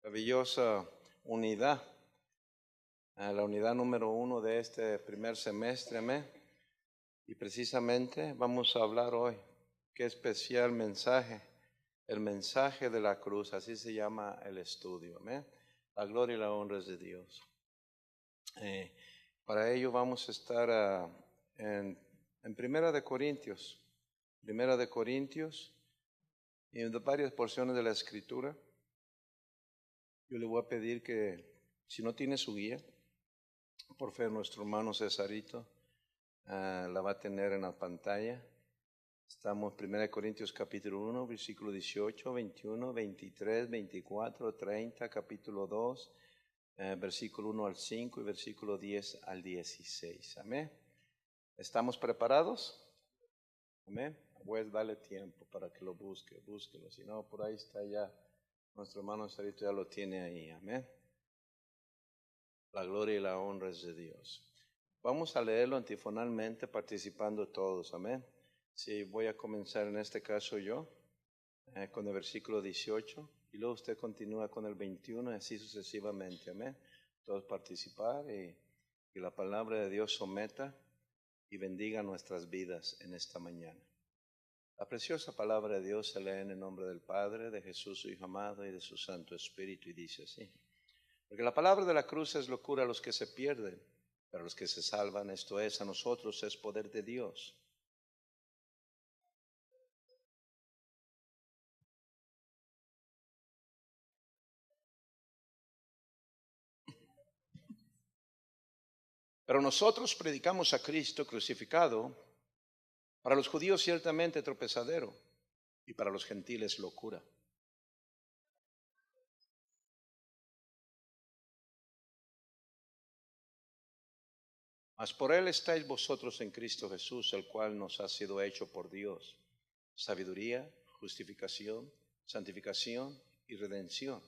Maravillosa unidad, la unidad número 1 de este primer semestre, amén. Y precisamente vamos a hablar hoy, qué especial mensaje, el mensaje de la cruz, así se llama el estudio, amén. La gloria y la honra es de Dios. Para ello vamos a estar en Primera de Corintios, y en varias porciones de la Escritura. Yo le voy a pedir que, si no tiene su guía, por fe nuestro hermano Cesarito la va a tener en la pantalla. Estamos en 1 Corintios capítulo 1, versículo 18, 21, 23, 24, 30, capítulo 2, versículo 1 al 5 y versículo 10 al 16. Amén. ¿Estamos preparados? Amén. Pues dale tiempo para que lo búsquelo. Si no, por ahí está ya. Nuestro hermano Cesarito ya lo tiene ahí. Amén. La gloria y la honra es de Dios. Vamos a leerlo antifonalmente, participando todos. Amén. Sí, voy a comenzar en este caso yo, con el versículo 18, y luego usted continúa con el 21 y así sucesivamente. Amén. Todos participar y la palabra de Dios someta y bendiga nuestras vidas en esta mañana. La preciosa palabra de Dios se lee en el nombre del Padre, de Jesús su Hijo amado y de su Santo Espíritu, y dice así: porque la palabra de la cruz es locura a los que se pierden, pero a los que se salvan, esto es, a nosotros es poder de Dios. Pero nosotros predicamos a Cristo crucificado, para los judíos ciertamente tropezadero, y para los gentiles locura. Mas por él estáis vosotros en Cristo Jesús, el cual nos ha sido hecho por Dios sabiduría, justificación, santificación y redención.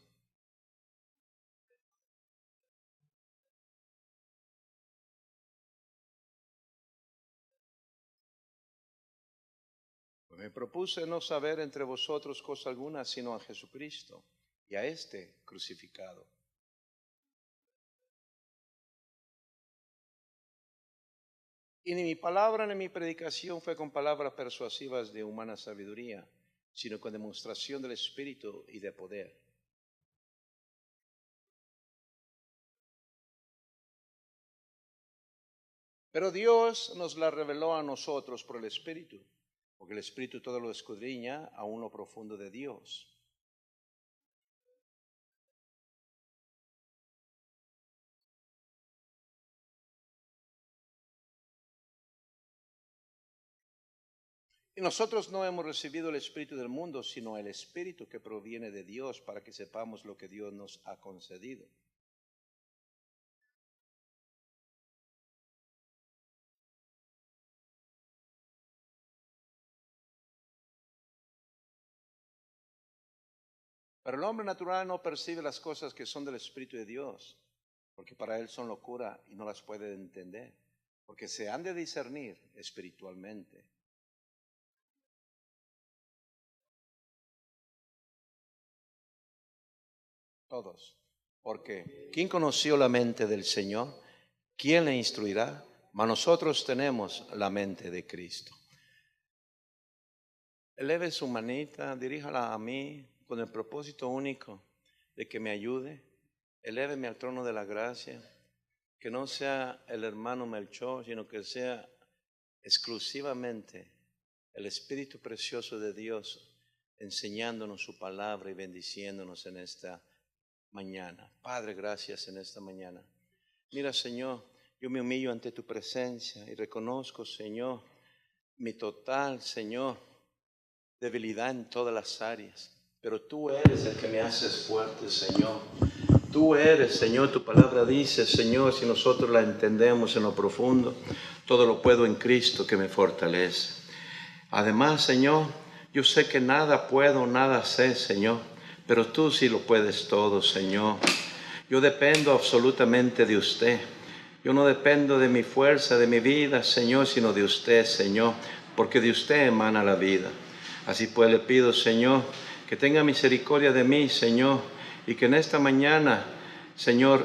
Pues me propuse no saber entre vosotros cosa alguna sino a Jesucristo y a este crucificado. Y ni mi palabra ni mi predicación fue con palabras persuasivas de humana sabiduría, sino con demostración del Espíritu y de poder. Pero Dios nos la reveló a nosotros por el Espíritu, porque el Espíritu todo lo escudriña aún lo profundo de Dios. Y nosotros no hemos recibido el Espíritu del mundo, sino el Espíritu que proviene de Dios, para que sepamos lo que Dios nos ha concedido. Pero el hombre natural no percibe las cosas que son del Espíritu de Dios, porque para él son locura y no las puede entender, porque se han de discernir espiritualmente. Todos. Porque ¿quién conoció la mente del Señor? ¿Quién le instruirá? Mas nosotros tenemos la mente de Cristo. Eleve su manita, diríjala a mí con el propósito único de que me ayude. Eléveme al trono de la gracia, que no sea el hermano Melchor, sino que sea exclusivamente el Espíritu precioso de Dios enseñándonos su palabra y bendiciéndonos en esta mañana. Padre, gracias en esta mañana. Mira, Señor, yo me humillo ante tu presencia y reconozco, Señor, mi total, Señor, debilidad en todas las áreas. Pero tú eres el que me haces fuerte, Señor. Tú eres, Señor, tu palabra dice, Señor, si nosotros la entendemos en lo profundo, todo lo puedo en Cristo que me fortalece. Además, Señor, yo sé que nada puedo, nada sé, Señor, pero tú sí lo puedes todo, Señor. Yo dependo absolutamente de usted. Yo no dependo de mi fuerza, de mi vida, Señor, sino de usted, Señor, porque de usted emana la vida. Así pues le pido, Señor, que tenga misericordia de mí, Señor, y que en esta mañana, Señor,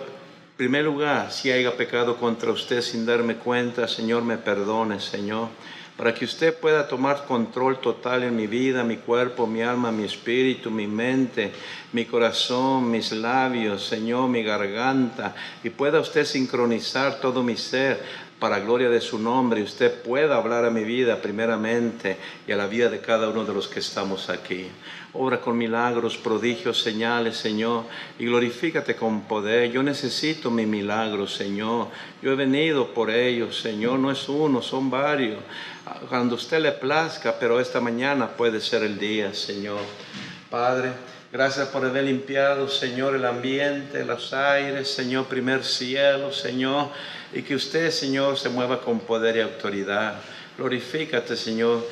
en primer lugar, si haya pecado contra usted sin darme cuenta, Señor, me perdone, Señor, para que usted pueda tomar control total en mi vida, mi cuerpo, mi alma, mi espíritu, mi mente, mi corazón, mis labios, Señor, mi garganta, y pueda usted sincronizar todo mi ser para gloria de su nombre, y usted pueda hablar a mi vida primeramente y a la vida de cada uno de los que estamos aquí. Obra con milagros, prodigios, señales, Señor, y glorifícate con poder. Yo necesito mi milagro, Señor. Yo he venido por ellos, Señor. No es uno, son varios. Cuando a usted le plazca, pero esta mañana puede ser el día, Señor. Padre, gracias por haber limpiado, Señor, el ambiente, los aires, Señor, primer cielo, Señor. Y que usted, Señor, se mueva con poder y autoridad. Glorifícate, Señor.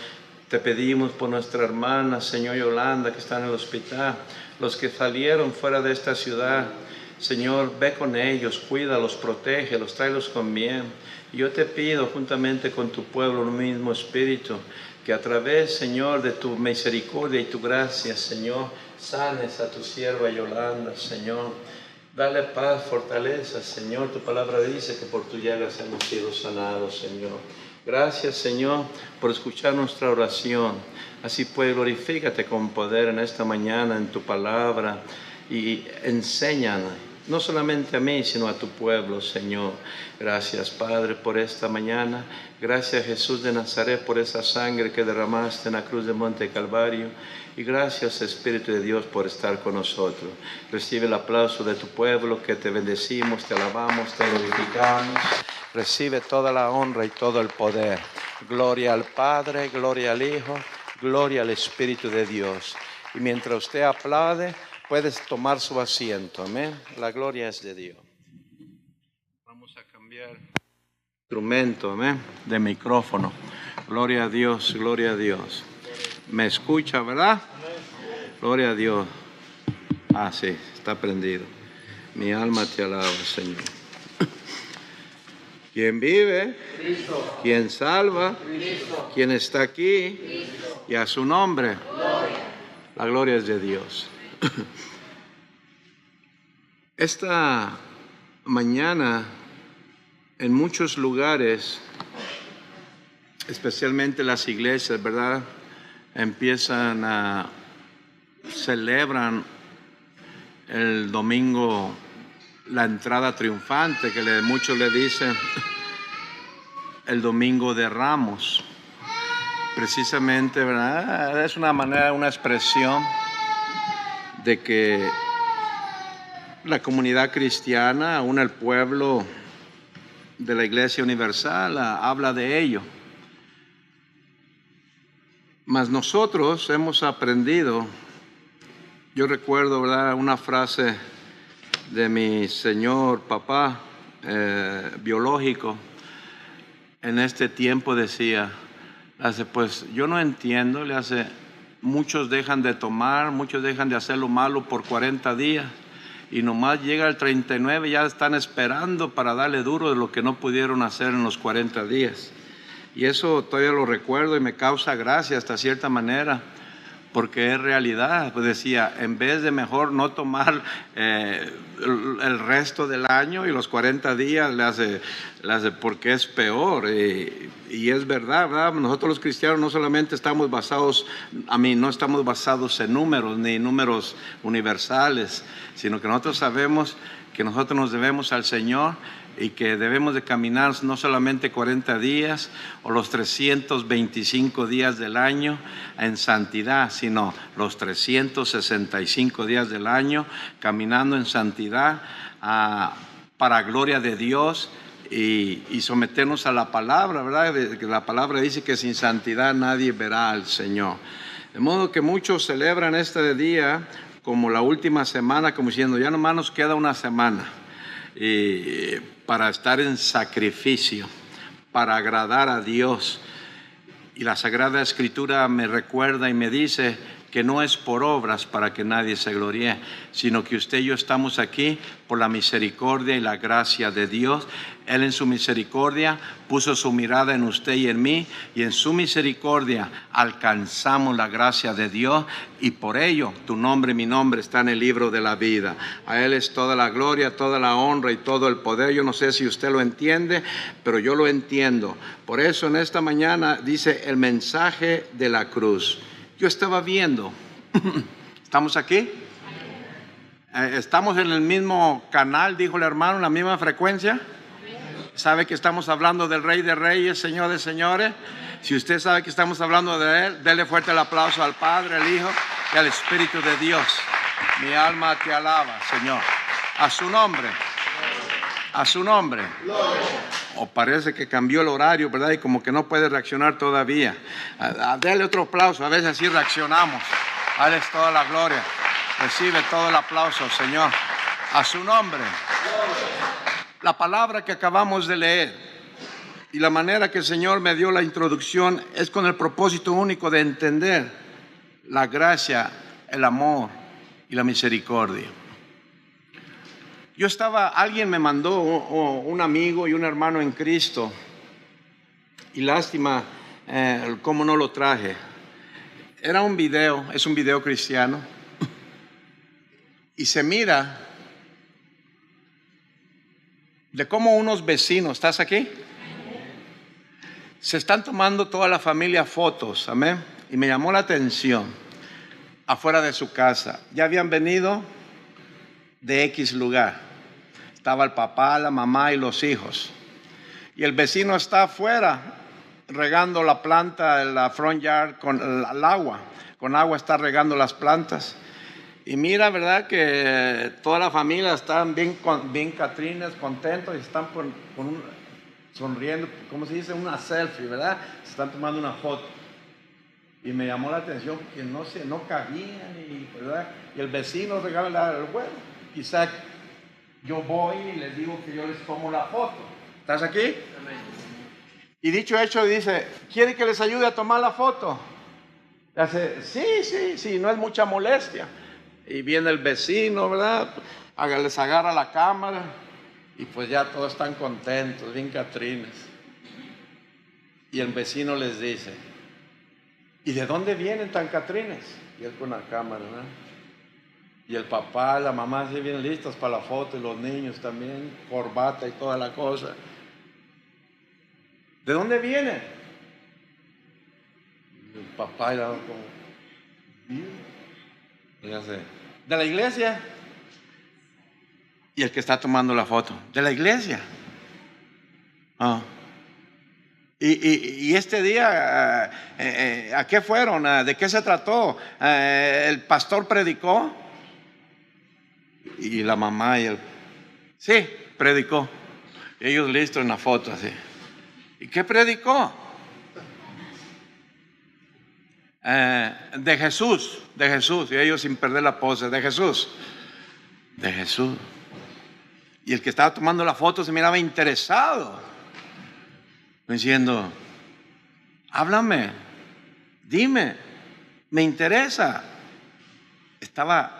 Te pedimos por nuestra hermana, Señor Yolanda, que está en el hospital, los que salieron fuera de esta ciudad. Señor, ve con ellos, cuídalos, protégelos, tráelos con bien. Y yo te pido, juntamente con tu pueblo, el mismo espíritu, que a través, Señor, de tu misericordia y tu gracia, Señor, sanes a tu sierva Yolanda, Señor. Dale paz, fortaleza, Señor. Tu palabra dice que por tu llagas hemos sido sanados, Señor. Gracias, Señor, por escuchar nuestra oración. Así pues, glorifícate con poder en esta mañana en tu palabra y enséñanos, no solamente a mí, sino a tu pueblo, Señor. Gracias, Padre, por esta mañana. Gracias, Jesús de Nazaret, por esa sangre que derramaste en la cruz de Monte Calvario. Y gracias, Espíritu de Dios, por estar con nosotros. Recibe el aplauso de tu pueblo, que te bendecimos, te alabamos, te glorificamos. Recibe toda la honra y todo el poder. Gloria al Padre, gloria al Hijo, gloria al Espíritu de Dios. Y mientras usted aplaude, puedes tomar su asiento. Amén. La gloria es de Dios. Vamos a cambiar instrumento, amén, de micrófono. Gloria a Dios, gloria a Dios. ¿Me escucha, verdad? Gloria a Dios. Ah, sí, está prendido. Mi alma te alaba, Señor. ¿Quién vive? Cristo. ¿Quién salva? Cristo. ¿Quién está aquí? Cristo. Y a su nombre. Gloria. La gloria es de Dios. Esta mañana, en muchos lugares, especialmente las iglesias, ¿verdad?, celebran el domingo la entrada triunfante, que muchos le dicen el domingo de Ramos. Precisamente, ¿verdad?, es una manera, una expresión de que la comunidad cristiana, aún el pueblo de la Iglesia Universal, habla de ello. Mas nosotros hemos aprendido, yo recuerdo, ¿verdad?, una frase de mi señor papá biológico. En este tiempo decía, pues yo no entiendo, muchos dejan de tomar, muchos dejan de hacer lo malo por 40 días y nomás llega el 39, ya están esperando para darle duro de lo que no pudieron hacer en los 40 días. Y eso todavía lo recuerdo y me causa gracia hasta cierta manera, porque es realidad. Pues decía, en vez de mejor no tomar el resto del año y los 40 días, le hace porque es peor. Y es verdad, ¿verdad? Nosotros los cristianos no solamente estamos basados, no estamos basados en números, ni números universales, sino que nosotros sabemos que nosotros nos debemos al Señor y que debemos de caminar no solamente 40 días o los 325 días del año en santidad, sino los 365 días del año caminando en santidad para gloria de Dios y someternos a la palabra, ¿verdad? Que la palabra dice que sin santidad nadie verá al Señor. De modo que muchos celebran este día como la última semana, como diciendo, ya nomás nos queda una semana para estar en sacrificio, para agradar a Dios. Y la Sagrada Escritura me recuerda y me dice que no es por obras para que nadie se gloríe, sino que usted y yo estamos aquí por la misericordia y la gracia de Dios. Él en su misericordia puso su mirada en usted y en mí, y en su misericordia alcanzamos la gracia de Dios, y por ello tu nombre y mi nombre está en el libro de la vida. A Él es toda la gloria, toda la honra y todo el poder. Yo no sé si usted lo entiende, pero yo lo entiendo. Por eso en esta mañana dice el mensaje de la cruz. Yo estaba viendo, ¿estamos aquí? ¿Estamos en el mismo canal, dijo el hermano, en la misma frecuencia? ¿Sabe que estamos hablando del Rey de Reyes, Señor de Señores? Si usted sabe que estamos hablando de Él, dele fuerte el aplauso al Padre, al Hijo y al Espíritu de Dios. Mi alma te alaba, Señor. A su nombre. A su nombre. O parece que cambió el horario, ¿verdad? Y como que no puede reaccionar todavía. Dale otro aplauso, a veces así reaccionamos. Dale toda la gloria. Recibe todo el aplauso, Señor. A su nombre. La palabra que acabamos de leer y la manera que el Señor me dio la introducción es con el propósito único de entender la gracia, el amor y la misericordia. Alguien me mandó, un amigo y un hermano en Cristo, y lástima cómo no lo traje. Era un video, es un video cristiano, y se mira de cómo unos vecinos, ¿estás aquí? Se están tomando toda la familia fotos, amén. Y me llamó la atención, afuera de su casa. Ya habían venido de X lugar. Estaba el papá, la mamá y los hijos. Y el vecino está afuera regando la planta, la front yard con el agua. Con agua está regando las plantas. Y mira, ¿verdad? Que toda la familia están bien catrines, contentos, y están sonriendo, ¿cómo se dice? Una selfie, ¿verdad? Se están tomando una foto. Y me llamó la atención porque no cabían, ¿verdad? Y el vecino regala el bueno. Quizá yo voy y les digo que yo les tomo la foto. ¿Estás aquí? Amén. Y dicho hecho, dice, ¿quiere que les ayude a tomar la foto? Y hace, sí, no es mucha molestia. Y viene el vecino, ¿verdad? Les agarra la cámara y pues ya todos están contentos, bien catrines. Y el vecino les dice, ¿y de dónde vienen tan catrines? Y él con la cámara, ¿verdad? Y el papá, la mamá se bien listos para la foto, y los niños también, corbata y toda la cosa. ¿De dónde vienen? Y el papá era como, ya sé, ¿de la iglesia? Y el que está tomando la foto, ¿de la iglesia? Y este día, ¿a qué fueron? ¿De qué se trató? ¿El pastor predicó? Y la mamá sí, predicó. Y ellos listos en la foto así. ¿Y qué predicó? De Jesús. Y ellos sin perder la pose, de Jesús. Y el que estaba tomando la foto se miraba interesado, diciendo, háblame, dime, me interesa. Estaba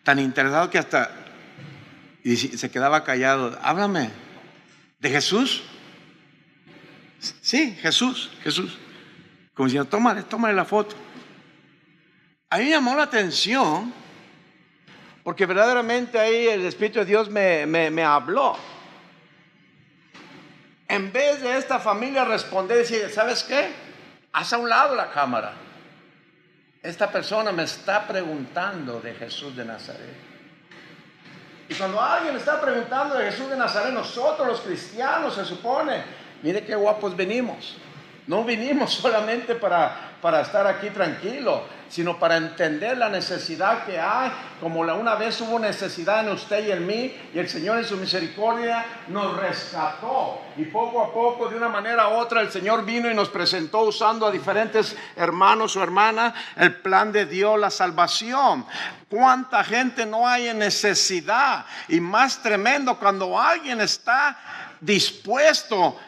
tan interesado que hasta y se quedaba callado. Háblame, ¿de Jesús? Sí, Jesús. Como diciendo, tómale la foto. A mí me llamó la atención, porque verdaderamente ahí el Espíritu de Dios me habló. En vez de esta familia responder y decir, ¿sabes qué? Haz a un lado la cámara. Esta persona me está preguntando de Jesús de Nazaret. Y cuando alguien está preguntando de Jesús de Nazaret, nosotros los cristianos, se supone, mire qué guapos venimos. No vinimos solamente para estar aquí tranquilos, sino para entender la necesidad que hay, como una vez hubo necesidad en usted y en mí, y el Señor en su misericordia nos rescató, y poco a poco, de una manera u otra, el Señor vino y nos presentó, usando a diferentes hermanos o hermanas, el plan de Dios, la salvación. ¿Cuánta gente no hay en necesidad? Y más tremendo cuando alguien está dispuesto,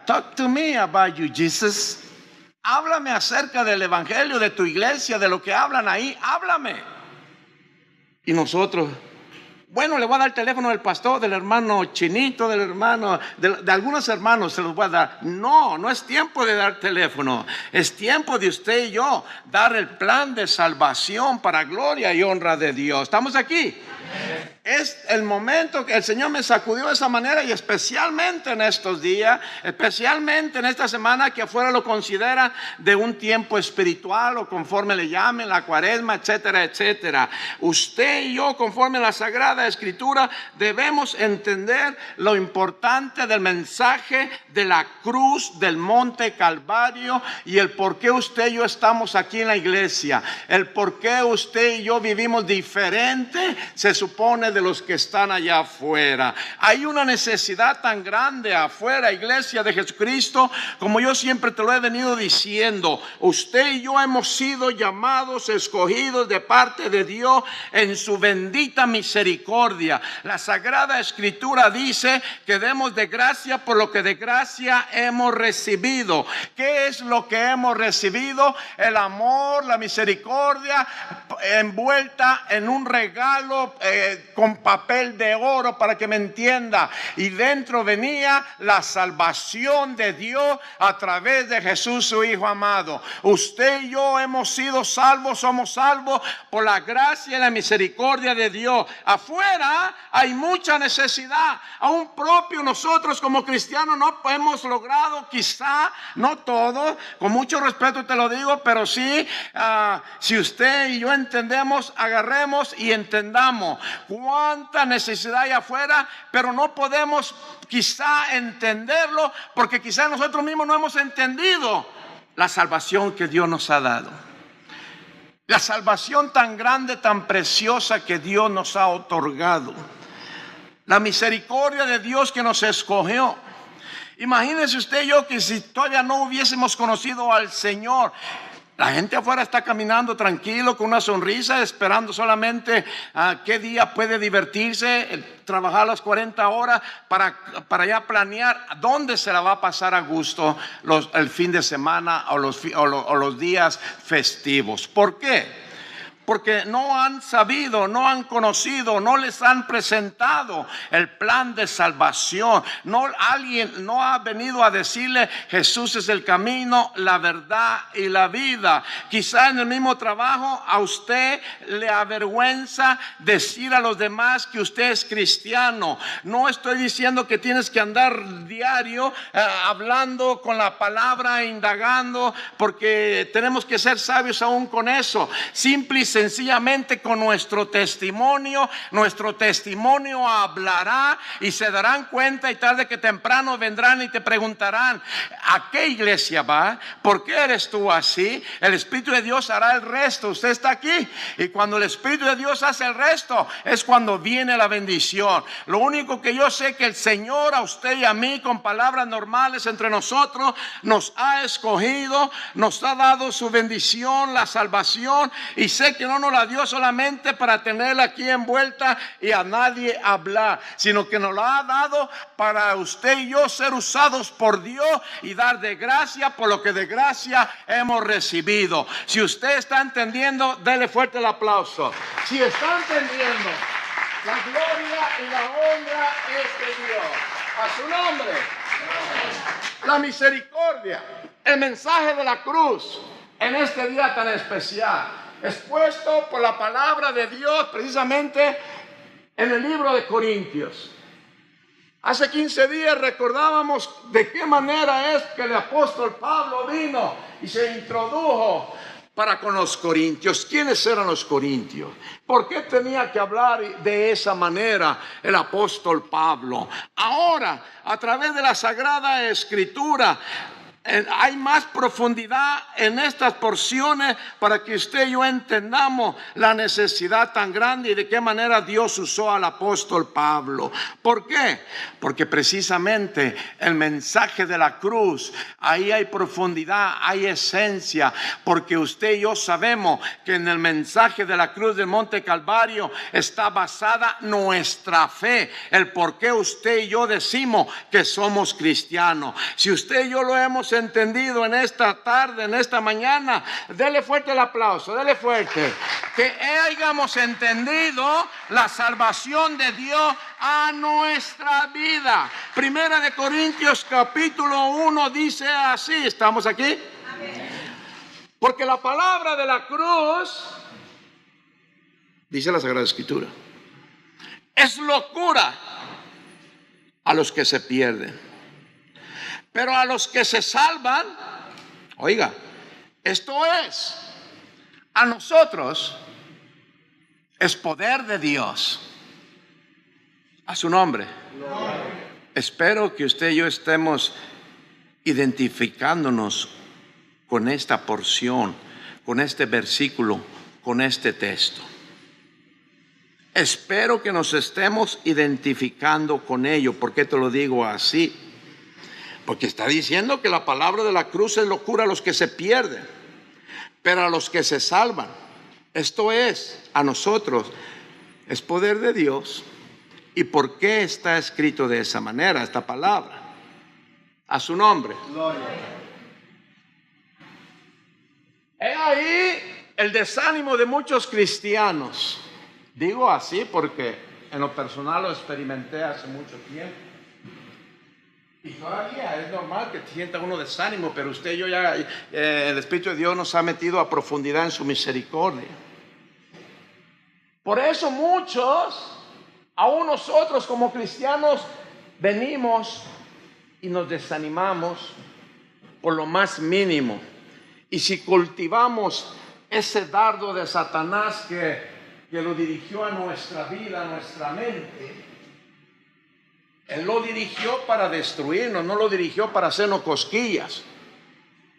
talk to me about you, Jesus. Háblame acerca del evangelio, de tu iglesia, de lo que hablan ahí, háblame. Y nosotros, bueno, le voy a dar el teléfono del pastor, del hermano Chinito, del hermano, de algunos hermanos se los voy a dar. No, no es tiempo de dar teléfono. Es tiempo de usted y yo dar el plan de salvación para gloria y honra de Dios. ¿Estamos aquí? Es el momento que el Señor me sacudió de esa manera, y especialmente en estos días, especialmente en esta semana que afuera lo consideran de un tiempo espiritual o conforme le llamen la cuaresma, etcétera, etcétera. Usted y yo, conforme a la Sagrada Escritura, debemos entender lo importante del mensaje de la cruz del Monte Calvario y el por qué usted y yo estamos aquí en la iglesia, el por qué usted y yo vivimos diferente, se supone, de los que están allá afuera. Hay una necesidad tan grande afuera, iglesia de Jesucristo, como yo siempre te lo he venido diciendo. Usted y yo hemos sido llamados, escogidos de parte de Dios en su bendita misericordia. La Sagrada Escritura dice que demos de gracia por lo que de gracia hemos recibido. ¿Qué es lo que hemos recibido? El amor, la misericordia envuelta en un regalo con papel de oro, para que me entienda, y dentro venía la salvación de Dios a través de Jesús, su Hijo amado. Usted y yo hemos sido salvos, somos salvos por la gracia y la misericordia de Dios. Afuera hay mucha necesidad, aún propio nosotros como cristianos no hemos logrado, quizá no todo, con mucho respeto te lo digo, pero sí, si usted y yo entendemos, agarremos y entendamos cuánta necesidad hay afuera, pero no podemos quizá entenderlo porque quizá nosotros mismos no hemos entendido la salvación que Dios nos ha dado. La salvación tan grande, tan preciosa que Dios nos ha otorgado. La misericordia de Dios que nos escogió. Imagínese usted y yo que si todavía no hubiésemos conocido al Señor, la gente afuera está caminando tranquilo, con una sonrisa, esperando solamente qué día puede divertirse, trabajar las 40 horas para ya planear dónde se la va a pasar a gusto el fin de semana o los días festivos. ¿Por qué? Porque no han sabido, no han conocido, no les han presentado el plan de salvación. Alguien no ha venido a decirle: Jesús es el camino, la verdad y la vida. Quizá en el mismo trabajo a usted le avergüenza decir a los demás que usted es cristiano. No estoy diciendo que tienes que andar diario hablando con la palabra, indagando, porque tenemos que ser sabios aún con eso. Simple y sencillamente con nuestro testimonio hablará, y se darán cuenta, y tarde que temprano vendrán y te preguntarán: ¿a qué iglesia va? ¿Por qué eres tú así? El Espíritu de Dios hará el resto. Usted está aquí, y cuando el Espíritu de Dios hace el resto es cuando viene la bendición. Lo único que yo sé que el Señor a usted y a mí, con palabras normales entre nosotros, nos ha escogido, nos ha dado su bendición, la salvación, y sé que no nos la dio solamente para tenerla aquí envuelta y a nadie hablar, sino que nos la ha dado para usted y yo ser usados por Dios y dar de gracia por lo que de gracia hemos recibido. Si usted está entendiendo, dele fuerte el aplauso. Si está entendiendo, la gloria y la honra es de Dios. A su nombre. La misericordia, el mensaje de la cruz en este día tan especial, expuesto por la palabra de Dios precisamente en el libro de Corintios. Hace 15 días recordábamos de qué manera es que el apóstol Pablo vino y se introdujo para con los corintios. ¿Quiénes eran los corintios? ¿Por qué tenía que hablar de esa manera el apóstol Pablo? Ahora, a través de la Sagrada Escritura, hay más profundidad en estas porciones para que usted y yo entendamos la necesidad tan grande y de qué manera Dios usó al apóstol Pablo. ¿Por qué? Porque precisamente el mensaje de la cruz, ahí hay profundidad, hay esencia, porque usted y yo sabemos que en el mensaje de la cruz del Monte Calvario está basada nuestra fe, el por qué usted y yo decimos que somos cristianos. Si usted y yo lo hemos hayamos entendido en esta tarde, en esta mañana, dele fuerte el aplauso, dele fuerte, que hayamos entendido la salvación de Dios a nuestra vida. Primera de Corintios capítulo 1 dice así, ¿estamos aquí? Amén. Porque la palabra de la cruz, dice la Sagrada Escritura, es locura a los que se pierden, pero a los que se salvan, oiga, esto es, a nosotros es poder de Dios. A su nombre. Espero que usted y yo estemos identificándonos con esta porción, con este versículo, con este texto. Espero que nos estemos identificando con ello. ¿Por qué te lo digo así? Porque está diciendo que la palabra de la cruz es locura a los que se pierden, pero a los que se salvan, esto es, a nosotros, es poder de Dios. ¿Y por qué está escrito de esa manera esta palabra? A su nombre. Gloria. He ahí el desánimo de muchos cristianos. Digo así porque en lo personal lo experimenté hace mucho tiempo. Y todavía es normal que sienta uno desánimo, pero usted y yo ya, el Espíritu de Dios nos ha metido a profundidad en su misericordia. Por eso muchos, aún nosotros como cristianos, venimos y nos desanimamos por lo más mínimo. Y si cultivamos ese dardo de Satanás que lo dirigió a nuestra vida, a nuestra mente, él lo dirigió para destruirnos, no lo dirigió para hacernos cosquillas.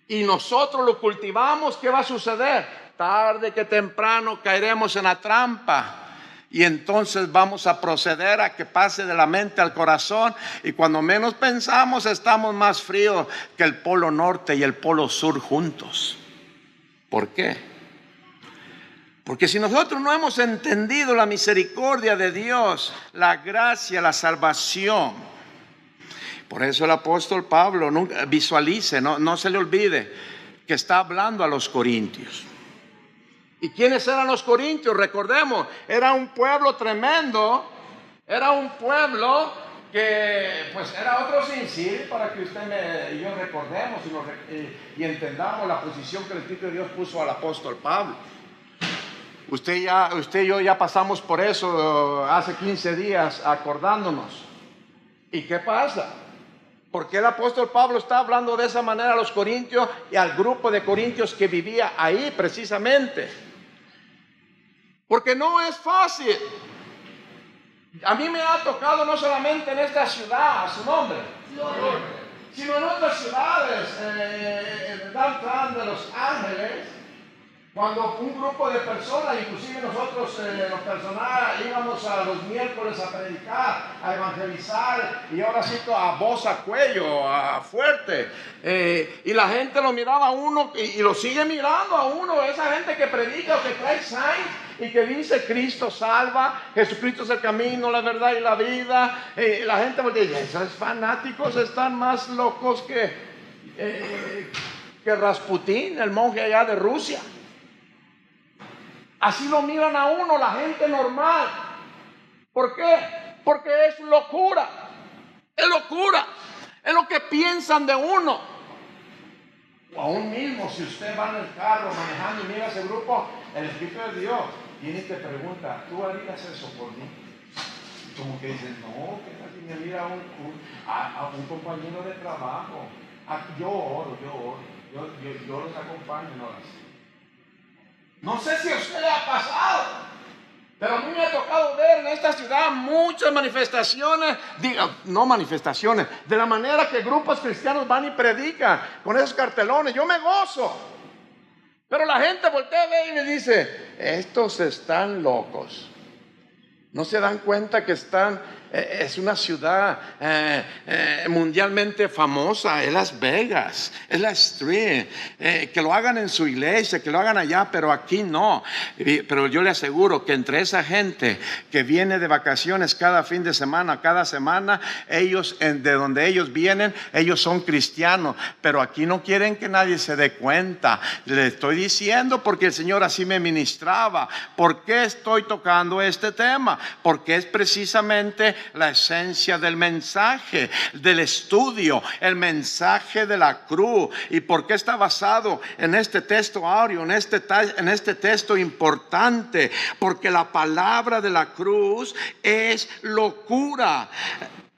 Y nosotros lo cultivamos, ¿qué va a suceder? Tarde que temprano caeremos en la trampa. Y entonces vamos a proceder a que pase de la mente al corazón. Y cuando menos pensamos, estamos más fríos que el polo norte y el polo sur juntos. ¿Por qué? Porque si nosotros no hemos entendido la misericordia de Dios, la gracia, la salvación, por eso el apóstol Pablo, nunca visualice, no se le olvide que está hablando a los corintios. ¿Y quiénes eran los corintios? Recordemos, era un pueblo tremendo, era un pueblo que pues era otro sin sí, para que usted y yo recordemos y entendamos la posición que el Espíritu de Dios puso al apóstol Pablo. Usted y yo ya pasamos por eso hace 15 días acordándonos. ¿Y qué pasa? ¿Por qué el apóstol Pablo está hablando de esa manera a los corintios y al grupo de corintios que vivía ahí precisamente? Porque no es fácil. A mí me ha tocado no solamente en esta ciudad, a su nombre, sino en otras ciudades, en el downtown de Los Ángeles, cuando un grupo de personas, inclusive nosotros en lo personal, íbamos a los miércoles a predicar, a evangelizar, y ahora sí a voz a cuello, a fuerte, y la gente lo miraba a uno y lo sigue mirando a uno, esa gente que predica o que trae signs y que dice Cristo salva, Jesucristo es el camino, la verdad y la vida. La gente dice, esos fanáticos están más locos que Rasputín, el monje allá de Rusia. Así lo miran a uno la gente normal. ¿Por qué? Porque es locura. Es locura. Es lo que piensan de uno. O aún mismo, si usted va en el carro manejando y mira ese grupo, el Espíritu de Dios viene y te pregunta, ¿tú harías eso por mí? Como que dices, no, que tal si me mira a un compañero de trabajo. Yo oro, yo los acompaño, no las. No sé si a usted le ha pasado, pero a mí me ha tocado ver en esta ciudad muchas manifestaciones, no manifestaciones, de la manera que grupos cristianos van y predican con esos cartelones. Yo me gozo, pero la gente voltea a ver y me dice, estos están locos. No se dan cuenta que están es una ciudad mundialmente famosa, es Las Vegas, es la Strip. Que lo hagan en su iglesia, que lo hagan allá, pero aquí no. Pero yo le aseguro que entre esa gente que viene de vacaciones cada fin de semana, cada semana, ellos, de donde ellos vienen, ellos son cristianos, pero aquí no quieren que nadie se dé cuenta. Le estoy diciendo porque el Señor así me ministraba. ¿Por qué estoy tocando este tema? Porque es precisamente la esencia del mensaje, del estudio, el mensaje de la cruz. ¿Y por qué está basado en este texto áureo, en este texto importante? Porque la palabra de la cruz es locura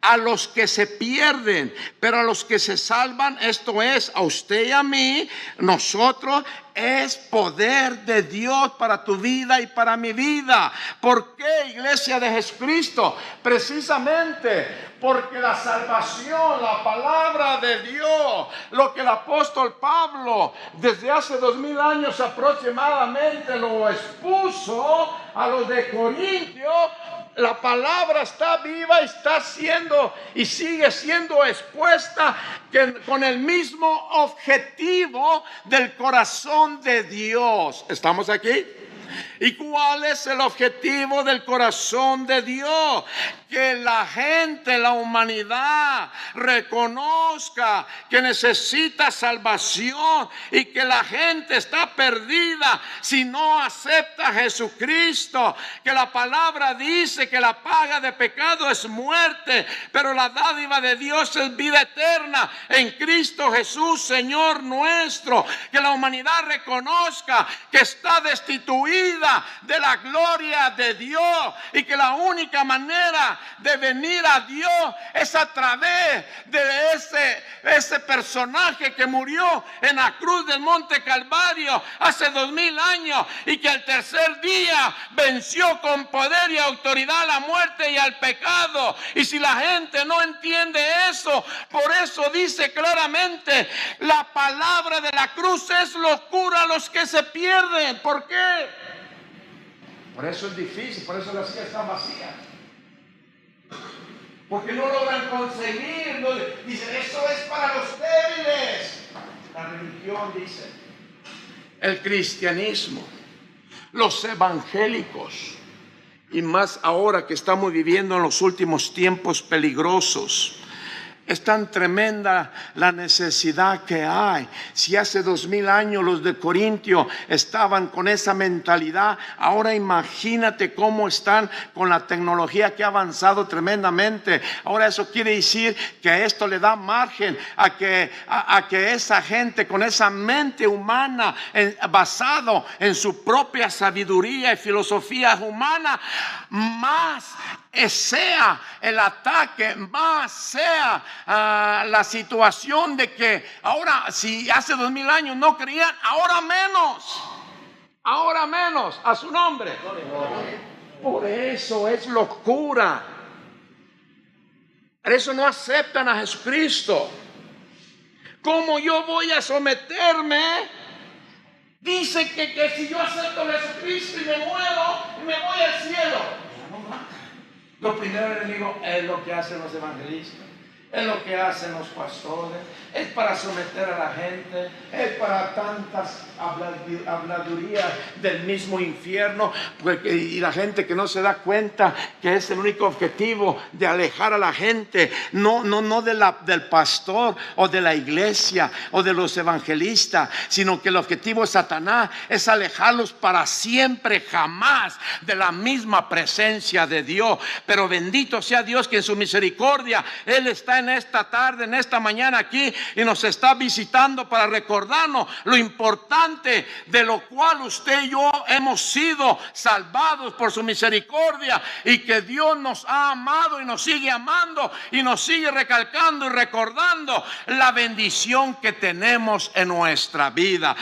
a los que se pierden, pero a los que se salvan, esto es, a usted y a mí, nosotros, es poder de Dios para tu vida y para mi vida. ¿Por qué, iglesia de Jesucristo? Precisamente porque la salvación, la palabra de Dios, lo que el apóstol Pablo desde hace 2000 años aproximadamente lo expuso a los de Corintios, la palabra está viva, está siendo y sigue siendo expuesta con el mismo objetivo del corazón de Dios. ¿Estamos aquí? ¿Y cuál es el objetivo del corazón de Dios? Que la gente, la humanidad reconozca que necesita salvación y que la gente está perdida si no acepta a Jesucristo. Que la palabra dice que la paga de pecado es muerte, pero la dádiva de Dios es vida eterna en Cristo Jesús, Señor nuestro. Que la humanidad reconozca que está destituida de la gloria de Dios y que la única manera de venir a Dios es a través de ese personaje que murió en la cruz del Monte Calvario hace 2000 años y que al tercer día venció con poder y autoridad a la muerte y al pecado. Y si la gente no entiende eso, por eso dice claramente, la palabra de la cruz es locura a los que se pierden. ¿Por qué? Por eso es difícil, por eso las sillas están vacías. Porque no logran conseguir. Dicen, eso es para los débiles. La religión dice, el cristianismo, los evangélicos, y más ahora que estamos viviendo en los últimos tiempos peligrosos. Es tan tremenda la necesidad que hay. Si hace 2000 años los de Corintio estaban con esa mentalidad, ahora imagínate cómo están con la tecnología que ha avanzado tremendamente. Ahora eso quiere decir que esto le da margen a que esa gente con esa mente humana basado en su propia sabiduría y filosofía humana, más sea el ataque, más sea la situación de que ahora, si hace 2000 años no creían, ahora menos a su nombre. Por eso es locura. Por eso no aceptan a Jesucristo. ¿Cómo yo voy a someterme? Dice que si yo acepto a Jesucristo y me muero y me voy al cielo. Lo primero que le digo es lo que hacen los evangelistas, es lo que hacen los pastores, es para someter a la gente, es para tantas habladurías del mismo infierno, y la gente que no se da cuenta que es el único objetivo de alejar a la gente, no del pastor o de la iglesia o de los evangelistas, sino que el objetivo de Satanás es alejarlos para siempre, jamás de la misma presencia de Dios. Pero bendito sea Dios que en su misericordia Él está en esta tarde, en esta mañana aquí, y nos está visitando para recordarnos lo importante de lo cual usted y yo hemos sido salvados por su misericordia, y que Dios nos ha amado y nos sigue amando y nos sigue recalcando y recordando la bendición que tenemos en nuestra vida.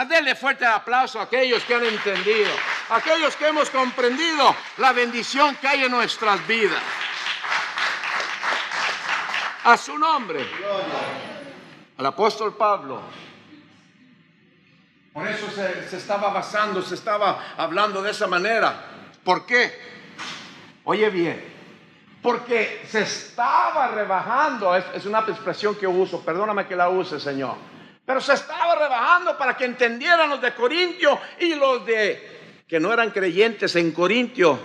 Denle fuerte aplauso a aquellos que han entendido, a aquellos que hemos comprendido la bendición que hay en nuestras vidas. A su nombre, al apóstol Pablo. Por eso se estaba basando, se estaba hablando de esa manera. ¿Por qué? Oye bien, porque se estaba rebajando. Es una expresión que uso, perdóname que la use, Señor, pero se estaba rebajando para que entendieran los de Corintio y los de que no eran creyentes en Corintio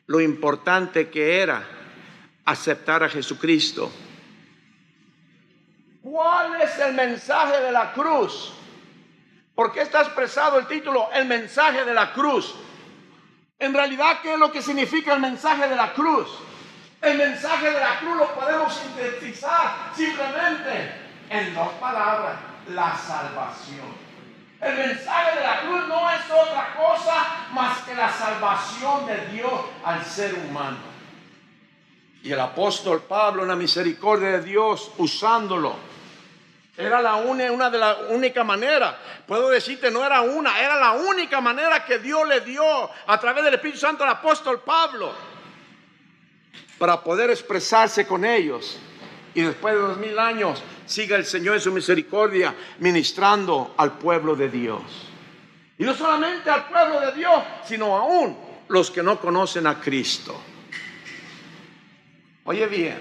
lo importante que era aceptar a Jesucristo. ¿Cuál es el mensaje de la cruz? ¿Por qué está expresado el título, el mensaje de la cruz? En realidad, ¿qué es lo que significa el mensaje de la cruz? El mensaje de la cruz lo podemos sintetizar simplemente en dos palabras: la salvación. El mensaje de la cruz no es otra cosa más que la salvación de Dios al ser humano. Y el apóstol Pablo, en la misericordia de Dios, usándolo, era una de las únicas maneras. Puedo decirte, no era una, era la única manera que Dios le dio a través del Espíritu Santo al apóstol Pablo para poder expresarse con ellos. Y después de 2000 años siga el Señor en su misericordia ministrando al pueblo de Dios. Y no solamente al pueblo de Dios, sino aún los que no conocen a Cristo. Oye bien,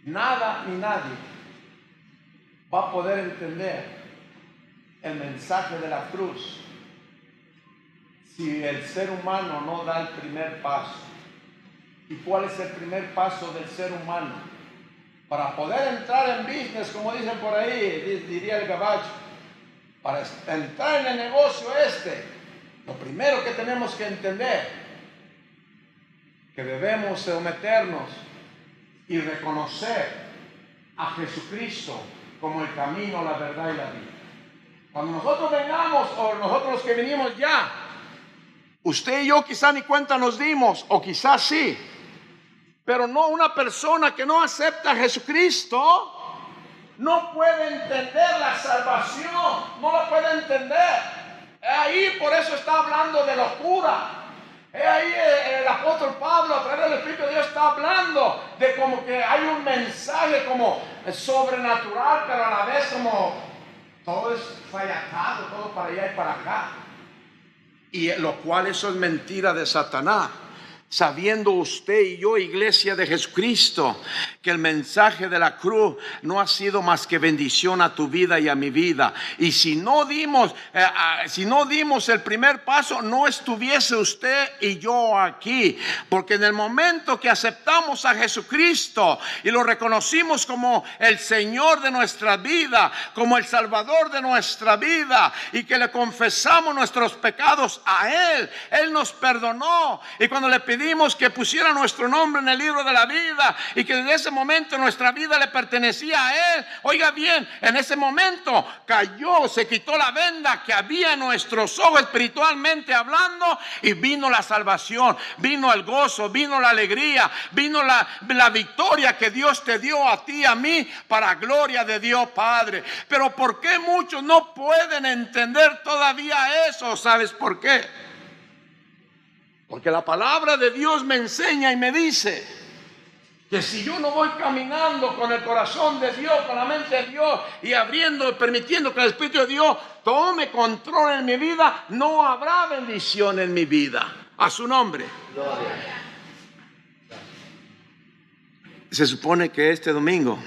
nada ni nadie va a poder entender el mensaje de la cruz si el ser humano no da el primer paso. ¿Y cuál es el primer paso del ser humano? Para poder entrar en business, como dicen por ahí, diría el gabacho, para entrar en el negocio lo primero que tenemos que entender, que debemos someternos y reconocer a Jesucristo como el camino, la verdad y la vida. Cuando nosotros vengamos, o nosotros los que venimos ya, usted y yo quizá ni cuenta nos dimos, o quizás sí, pero no, una persona que no acepta a Jesucristo no puede entender la salvación, no la puede entender. Ahí por eso está hablando de locura. Ahí el apóstol Pablo, a través del Espíritu de Dios, está hablando de como que hay un mensaje como sobrenatural, pero a la vez como todo es fallacado, todo para allá y para acá. Y lo cual eso es mentira de Satanás. Sabiendo usted y yo, iglesia de Jesucristo, que el mensaje de la cruz no ha sido más que bendición a tu vida y a mi vida. Y si no dimos el primer paso, no estuviese usted y yo aquí. Porque en el momento que aceptamos a Jesucristo y lo reconocimos como el Señor de nuestra vida, como el Salvador de nuestra vida, y que le confesamos nuestros pecados a Él, Él nos perdonó. Y cuando le pedimos que pusiera nuestro nombre en el libro de la vida y que desde ese momento nuestra vida le pertenecía a Él, oiga bien, en ese momento se quitó la venda que había en nuestros ojos espiritualmente hablando, y vino la salvación, vino el gozo, vino la alegría, vino la victoria que Dios te dio a ti y a mí para gloria de Dios Padre. Pero ¿por qué muchos no pueden entender todavía eso? ¿Sabes por qué? Porque la palabra de Dios me enseña y me dice que si yo no voy caminando con el corazón de Dios, con la mente de Dios, y abriendo y permitiendo que el Espíritu de Dios tome control en mi vida, no habrá bendición en mi vida. A su nombre. Gloria. Se supone que este domingo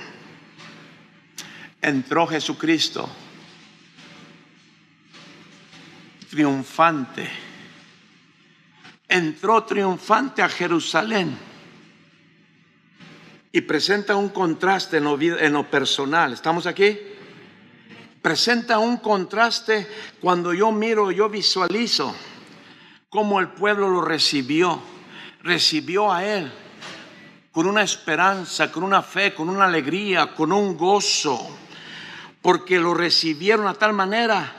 entró Jesucristo triunfante. Entró triunfante a Jerusalén y presenta un contraste en lo personal. ¿Estamos aquí? Presenta un contraste cuando yo miro, yo visualizo cómo el pueblo lo recibió a Él con una esperanza, con una fe, con una alegría, con un gozo, porque lo recibieron a tal manera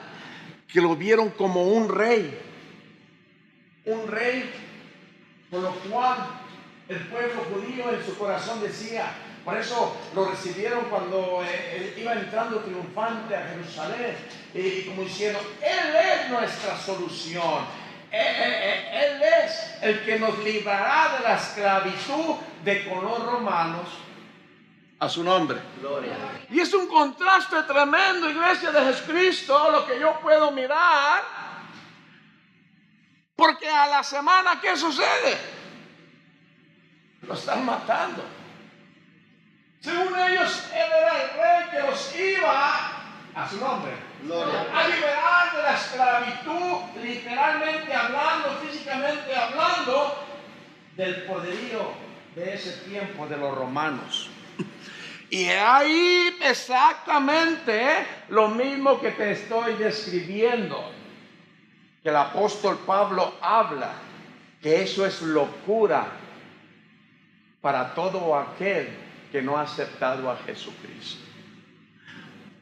que lo vieron como un rey. Un rey, por lo cual el pueblo judío en su corazón decía, por eso lo recibieron cuando él iba entrando triunfante a Jerusalén, y como diciendo, Él es nuestra solución, Él es el que nos librará de la esclavitud con los romanos. A su nombre. Gloria. Y es un contraste tremendo, iglesia de Jesucristo, lo que yo puedo mirar. Porque a la semana, ¿qué sucede? lo están matando. Según ellos, él era el rey que los iba a su nombre a liberar de la esclavitud, literalmente hablando, físicamente hablando, del poderío de ese tiempo de los romanos. Y ahí exactamente lo mismo que te estoy describiendo, que el apóstol Pablo habla, que eso es locura para todo aquel que no ha aceptado a Jesucristo.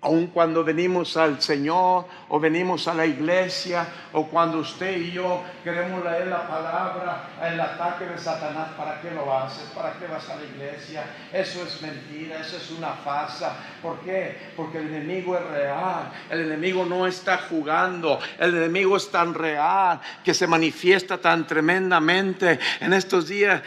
Aun cuando venimos al Señor o venimos a la iglesia o cuando usted y yo queremos leer la palabra, el ataque de Satanás, ¿para qué lo haces? ¿Para qué vas a la iglesia? Eso es mentira, eso es una farsa. ¿Por qué? Porque el enemigo es real, el enemigo no está jugando, el enemigo es tan real que se manifiesta tan tremendamente en estos días,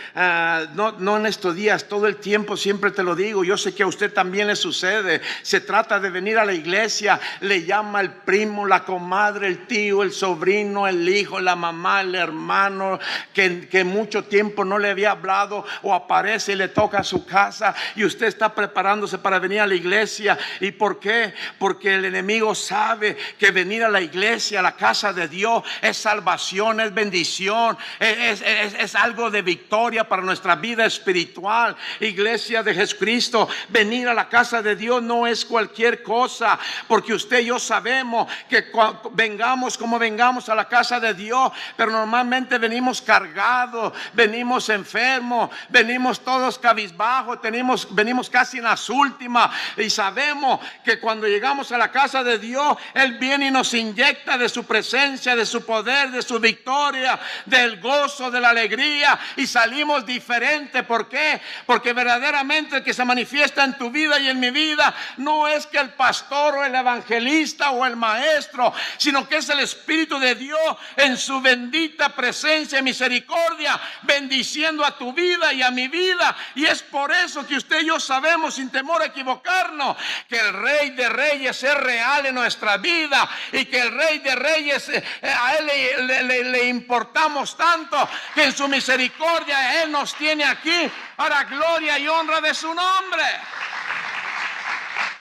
no en estos días, todo el tiempo, siempre te lo digo, yo sé que a usted también le sucede. Se trata de venir a la iglesia, le llama el primo, la comadre, el tío, el sobrino, el hijo, la mamá, el hermano que mucho tiempo no le había hablado, o aparece y le toca a su casa y usted está preparándose para venir a la iglesia. ¿Y por qué? Porque el enemigo sabe que venir a la iglesia, a la casa de Dios, es salvación, es bendición, es algo de victoria para nuestra vida espiritual. Iglesia de Jesucristo, venir a la casa de Dios no es cualquier cosa, porque usted y yo sabemos que vengamos como vengamos a la casa de Dios, pero normalmente venimos cargados, venimos enfermos, venimos todos cabizbajos, venimos casi en las últimas, y sabemos que cuando llegamos a la casa de Dios, Él viene y nos inyecta de su presencia, de su poder, de su victoria, del gozo, de la alegría, y salimos diferentes. ¿Por qué? Porque verdaderamente el que se manifiesta en tu vida y en mi vida no es que el pastor o el evangelista o el maestro, sino que es el Espíritu de Dios en su bendita presencia y misericordia, bendiciendo a tu vida y a mi vida. Y es por eso que usted y yo sabemos, sin temor a equivocarnos, que el Rey de Reyes es real en nuestra vida, y que el Rey de Reyes, a Él le importamos tanto, que en su misericordia Él nos tiene aquí para gloria y honra de su nombre.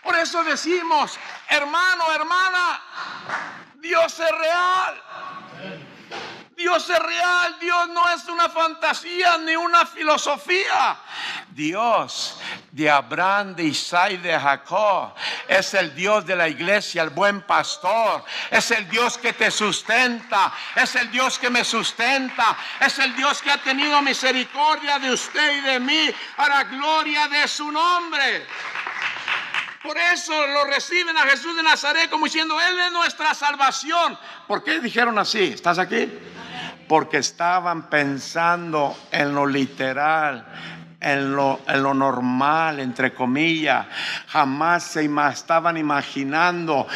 Por eso decimos, hermano, hermana, Dios es real. Dios es real. Dios no es una fantasía ni una filosofía. Dios de Abraham, de Isaac y de Jacob es el Dios de la iglesia, el buen pastor. Es el Dios que te sustenta, es el Dios que me sustenta, es el Dios que ha tenido misericordia de usted y de mí para gloria de su nombre. Por eso lo reciben a Jesús de Nazaret como diciendo, Él es nuestra salvación. ¿Por qué dijeron así? ¿Estás aquí? Porque estaban pensando en lo literal, en lo normal, entre comillas. Jamás se estaban imaginando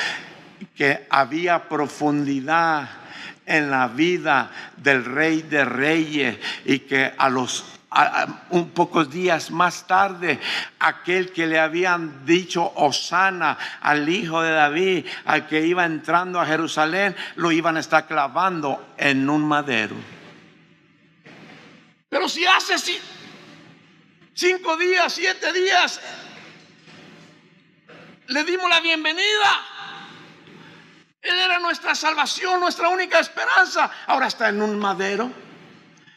que había profundidad en la vida del Rey de Reyes, y que un pocos días más tarde, aquel que le habían dicho Hosana al hijo de David, al que iba entrando a Jerusalén, lo iban a estar clavando en un madero. Pero si hace 5 días, 7 días le dimos la bienvenida, Él era nuestra salvación, nuestra única esperanza, ahora está en un madero,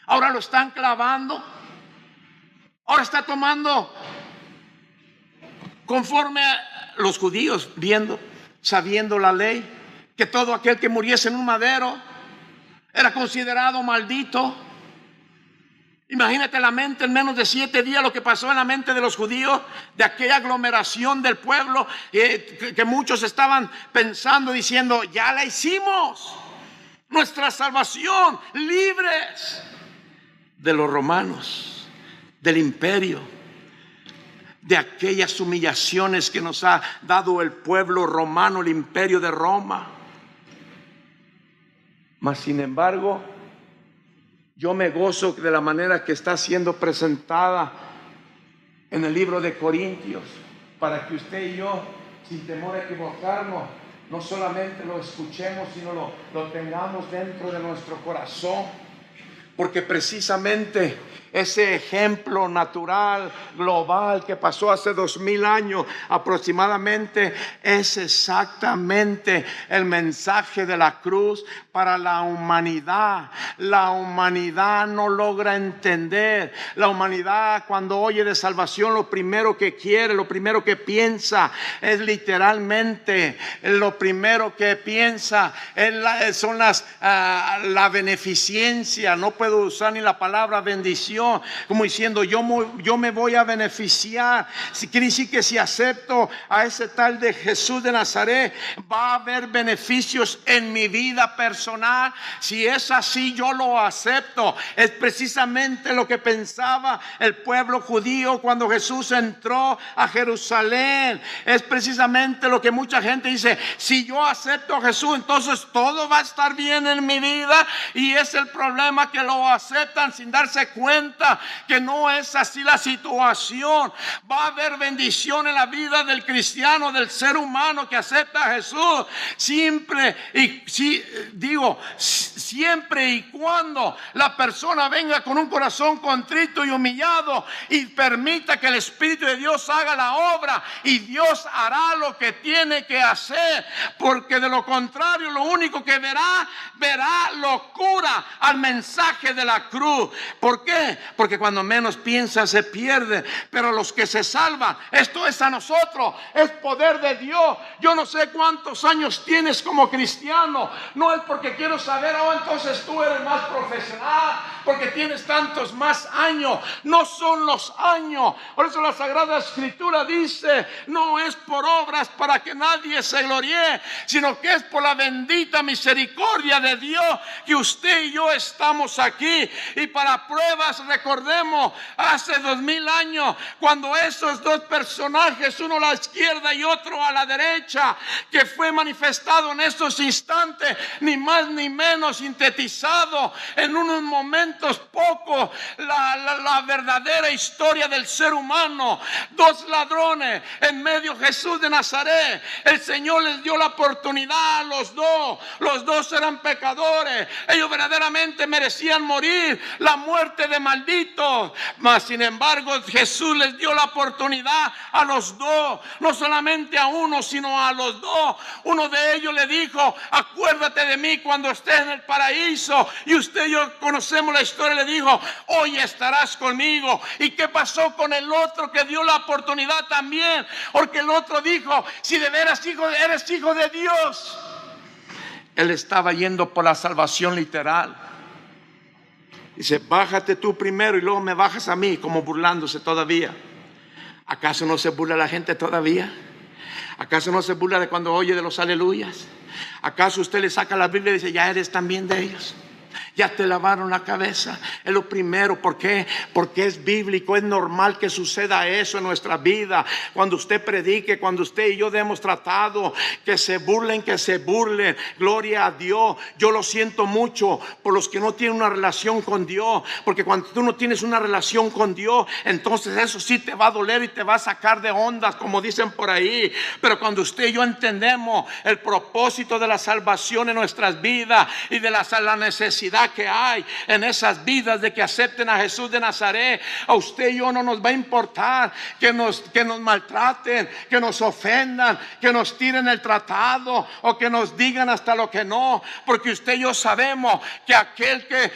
ahora lo están clavando. Ahora está tomando conforme a los judíos, sabiendo la ley, que todo aquel que muriese en un madero era considerado maldito. Imagínate la mente en menos de 7 días, lo que pasó en la mente de los judíos, de aquella aglomeración del pueblo, que muchos estaban pensando, diciendo, ya la hicimos, nuestra salvación, libres de los romanos, del imperio, de aquellas humillaciones que nos ha dado el pueblo romano, el imperio de Roma. Mas sin embargo, yo me gozo de la manera que está siendo presentada en el libro de Corintios, para que usted y yo, sin temor a equivocarnos, no solamente lo escuchemos, sino lo tengamos dentro de nuestro corazón. Porque precisamente ese ejemplo natural, global, que pasó hace 2000 años aproximadamente, es exactamente el mensaje de la cruz para la humanidad. La humanidad no logra entender. La humanidad, cuando oye de salvación, lo primero que quiere, lo primero que piensa es literalmente, lo primero que piensa son la beneficencia. No puedo usar ni la palabra bendición, como diciendo yo me voy a beneficiar. Si quiere decir que si acepto a ese tal de Jesús de Nazaret, va a haber beneficios en mi vida personal. Si es así, yo lo acepto. Es precisamente lo que pensaba el pueblo judío cuando Jesús entró a Jerusalén. Es precisamente lo que mucha gente dice: si yo acepto a Jesús, entonces todo va a estar bien en mi vida. Y es el problema, que lo aceptan sin darse cuenta que no es así la situación. Va a haber bendición en la vida del cristiano, del ser humano que acepta a Jesús, siempre y cuando la persona venga con un corazón contrito y humillado y permita que el Espíritu de Dios haga la obra, y Dios hará lo que tiene que hacer, porque de lo contrario lo único que verá locura al mensaje de la cruz. ¿Por qué? Porque cuando menos piensa se pierde, pero los que se salvan, esto es a nosotros, es poder de Dios. Yo no sé cuántos años tienes como cristiano, no es porque quiero saber, entonces tú eres más profesional porque tienes tantos más años. No son los años. Por eso la Sagrada Escritura dice: no es por obras para que nadie se gloríe, sino que es por la bendita misericordia de Dios que usted y yo estamos aquí. Y para pruebas, recordemos hace 2000 años, cuando esos dos personajes, uno a la izquierda y otro a la derecha, que fue manifestado en estos instantes, ni más ni menos, sintetizado en unos momentos pocos, la verdadera historia del ser humano. Dos ladrones en medio de Jesús de Nazaret. El Señor les dio la oportunidad a los dos eran pecadores, ellos verdaderamente merecían morir, la muerte de malditos, mas sin embargo Jesús les dio la oportunidad a los dos, no solamente a uno, sino a los dos. Uno de ellos le dijo: acuérdate de mí cuando estés en el paraíso. Y usted y yo conocemos la historia. Le dijo: hoy estarás conmigo. ¿Y qué pasó con el otro que dio la oportunidad también? Porque el otro dijo: si de veras eres hijo de Dios. Él estaba yendo por la salvación literal. Dice: bájate tú primero y luego me bajas a mí, como burlándose todavía. ¿Acaso no se burla la gente todavía? ¿Acaso no se burla de cuando oye de los aleluyas? ¿Acaso usted le saca la Biblia y dice: ya eres también de ellos? Ya te lavaron la cabeza. Es lo primero. ¿Por qué? Porque es bíblico, es normal que suceda eso en nuestra vida. Cuando usted predique, cuando usted y yo hemos tratado, que se burlen, gloria a Dios. Yo lo siento mucho por los que no tienen una relación con Dios, porque cuando tú no tienes una relación con Dios, entonces eso sí te va a doler y te va a sacar de ondas, como dicen por ahí. Pero cuando usted y yo entendemos el propósito de la salvación en nuestras vidas y de la necesidad que hay en esas vidas de que acepten a Jesús de Nazaret, a usted y yo no nos va a importar que nos maltraten, que nos ofendan, que nos tiren el tratado o que nos digan hasta lo que no, porque usted y yo sabemos que aquel que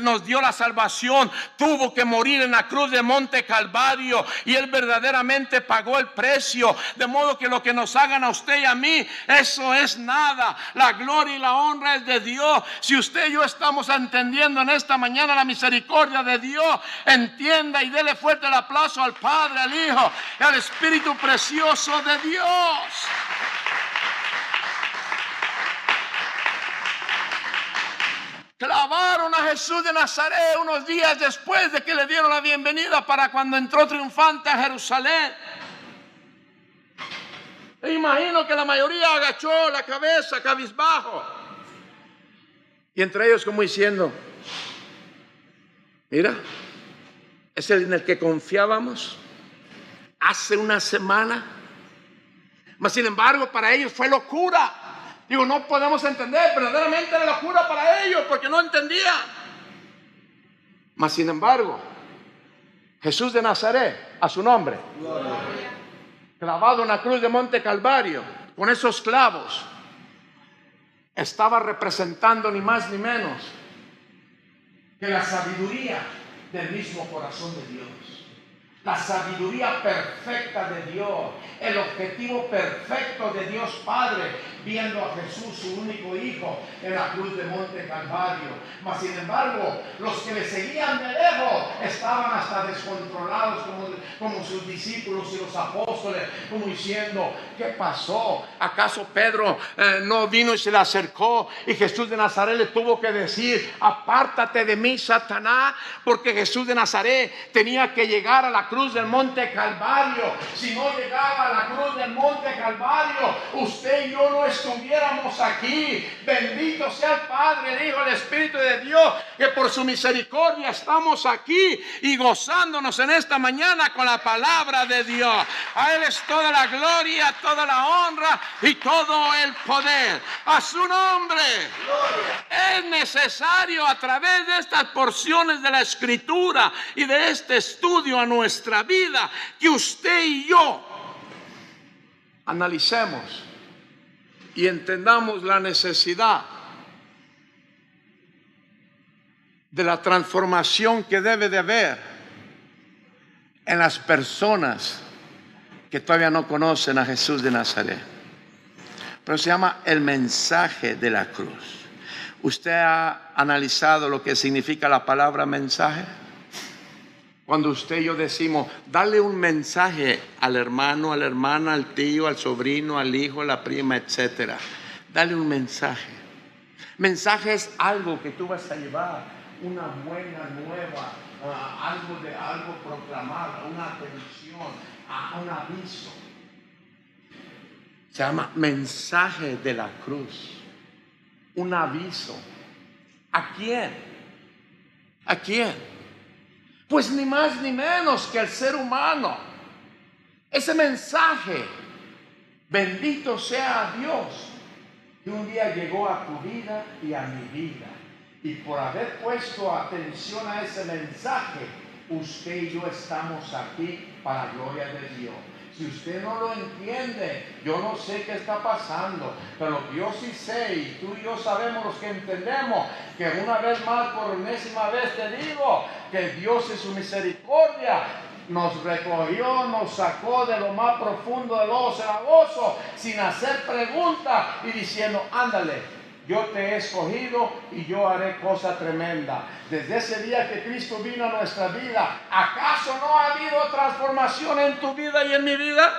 nos dio la salvación tuvo que morir en la cruz de Monte Calvario, y Él verdaderamente pagó el precio, de modo que lo que nos hagan a usted y a mí, eso es nada. La gloria y la honra es de Dios. Si usted y yo estamos entendiendo en esta mañana la misericordia de Dios, entienda y dele fuerte el aplauso al Padre, al Hijo y al Espíritu precioso de Dios. Clavaron a Jesús de Nazaret unos días después de que le dieron la bienvenida para cuando entró triunfante a Jerusalén. E imagino que la mayoría agachó la cabeza, cabizbajo. Y entre ellos como diciendo: mira, es el en el que confiábamos hace una semana. Mas sin embargo para ellos fue locura. Digo, no podemos entender, verdaderamente era locura para ellos porque no entendían. Mas sin embargo, Jesús de Nazaret, a su nombre. Clavado en la cruz de Monte Calvario, con esos clavos, estaba representando ni más ni menos que la sabiduría del mismo corazón de Dios. La sabiduría perfecta de Dios, el objetivo perfecto de Dios Padre, viendo a Jesús, su único Hijo, en la cruz de Monte Calvario. Mas sin embargo, los que le seguían de lejos estaban hasta descontrolados como sus discípulos y los apóstoles, como diciendo, ¿qué pasó? ¿Acaso Pedro no vino y se le acercó? Y Jesús de Nazaret le tuvo que decir, apártate de mí, Satanás, porque Jesús de Nazaret tenía que llegar a la cruz del Monte Calvario. Si no llegaba a la cruz del Monte Calvario, usted y yo no estuviéramos aquí. Bendito sea el Padre, el Hijo, el Espíritu de Dios, que por su misericordia estamos aquí y gozándonos en esta mañana con la palabra de Dios. A Él es toda la gloria, toda la honra y todo el poder. A su nombre. Gloria. Es necesario a través de estas porciones de la Escritura y de este estudio a nuestra vida que usted y yo analicemos y entendamos la necesidad de la transformación que debe de haber en las personas que todavía no conocen a Jesús de Nazaret. Pero se llama el mensaje de la cruz. ¿Usted ha analizado lo que significa la palabra mensaje? Cuando usted y yo decimos, dale un mensaje al hermano, a la hermana, al tío, al sobrino, al hijo, a la prima, etcétera. Dale un mensaje. Mensaje es algo que tú vas a llevar, una buena nueva, algo proclamado, una atención, un aviso. Se llama mensaje de la cruz. Un aviso. ¿A quién? ¿A quién? Pues ni más ni menos que el ser humano. Ese mensaje, bendito sea Dios, que un día llegó a tu vida y a mi vida. Y por haber puesto atención a ese mensaje, usted y yo estamos aquí para la gloria de Dios. Si usted no lo entiende, yo no sé qué está pasando, pero yo sí sé, y tú y yo sabemos los que entendemos, que una vez más, por enésima vez te digo, que Dios en su misericordia nos recogió, nos sacó de lo más profundo del lodo cenagoso, sin hacer preguntas y diciendo, ándale, yo te he escogido y yo haré cosa tremenda. Desde ese día que Cristo vino a nuestra vida, ¿acaso no ha habido transformación en tu vida y en mi vida?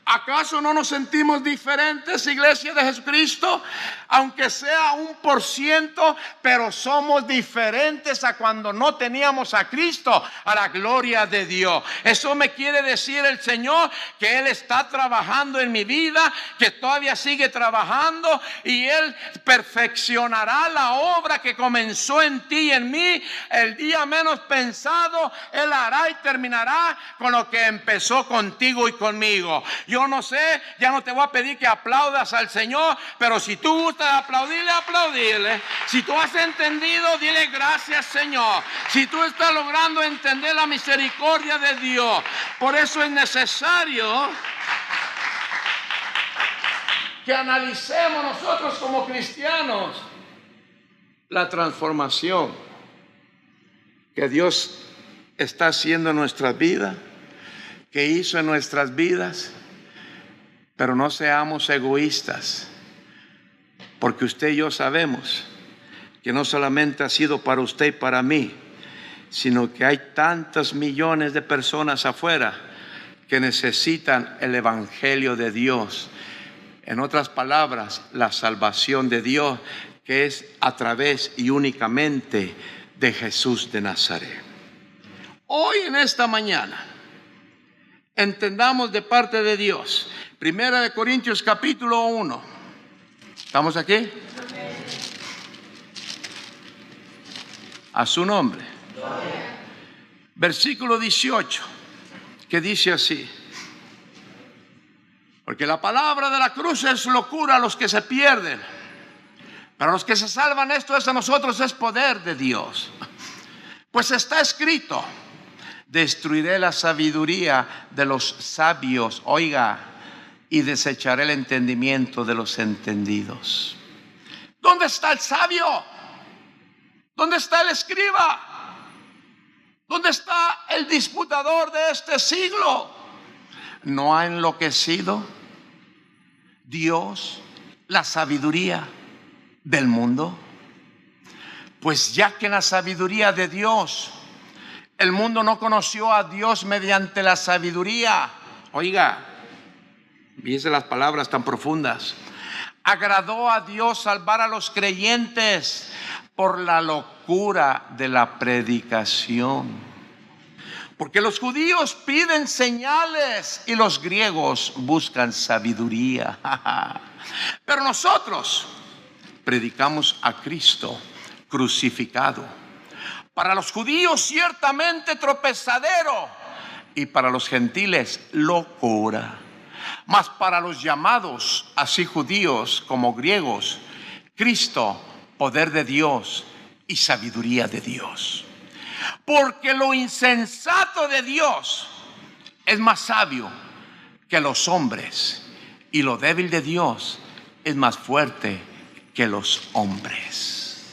¿Acaso no nos sentimos diferentes, iglesia de Jesucristo? Aunque sea 1%, pero somos diferentes a cuando no teníamos a Cristo, a la gloria de Dios. Eso me quiere decir el Señor, que Él está trabajando en mi vida, que todavía sigue trabajando, y Él perfeccionará la obra que comenzó en ti y en mí. El día menos pensado, Él hará y terminará con lo que empezó contigo y conmigo. Yo no sé, ya no te voy a pedir que aplaudas al Señor, pero si tú gustas aplaudirle, aplaudirle. Si tú has entendido, dile gracias, Señor. Si tú estás logrando entender la misericordia de Dios, por eso es necesario que analicemos nosotros como cristianos la transformación que Dios está haciendo en nuestras vidas, que hizo en nuestras vidas. Pero no seamos egoístas, porque usted y yo sabemos que no solamente ha sido para usted y para mí, sino que hay tantos millones de personas afuera que necesitan el Evangelio de Dios. En otras palabras, la salvación de Dios, que es a través y únicamente de Jesús de Nazaret. Hoy en esta mañana, entendamos de parte de Dios. Primera de Corintios capítulo 1. ¿Estamos aquí? A su nombre. Versículo 18, que dice así: porque la palabra de la cruz es locura a los que se pierden, pero a los que se salvan, esto es a nosotros, es poder de Dios. Pues está escrito: Destruiré la sabiduría de los sabios, oiga, y desecharé el entendimiento de los entendidos. ¿Dónde está el sabio? ¿Dónde está el escriba? ¿Dónde está el disputador de este siglo? ¿No ha enloquecido Dios la sabiduría del mundo? Pues ya que en la sabiduría de Dios el mundo no conoció a Dios mediante la sabiduría, oiga, fíjese las palabras tan profundas, agradó a Dios salvar a los creyentes por la locura de la predicación. Porque los judíos piden señales y los griegos buscan sabiduría. Pero nosotros predicamos a Cristo crucificado. Para los judíos ciertamente tropezadero y para los gentiles locura. Mas para los llamados, así judíos como griegos, Cristo, poder de Dios y sabiduría de Dios. Porque lo insensato de Dios es más sabio que los hombres, y lo débil de Dios es más fuerte que los hombres.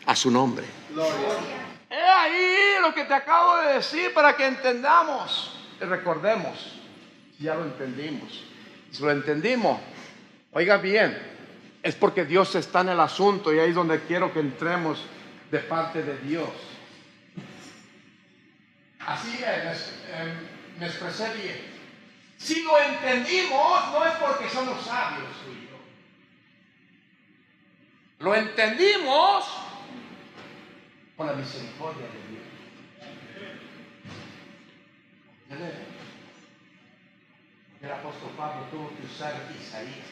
A su nombre. Gloria. He ahí lo que te acabo de decir para que entendamos y recordemos. Ya lo entendimos. Si lo entendimos, oiga bien, es porque Dios está en el asunto, y ahí es donde quiero que entremos de parte de Dios. Así me expresé bien. Si lo entendimos, no es porque somos sabios tú y yo. Lo entendimos por la misericordia de Dios. El apóstol Pablo tuvo que usar Isaías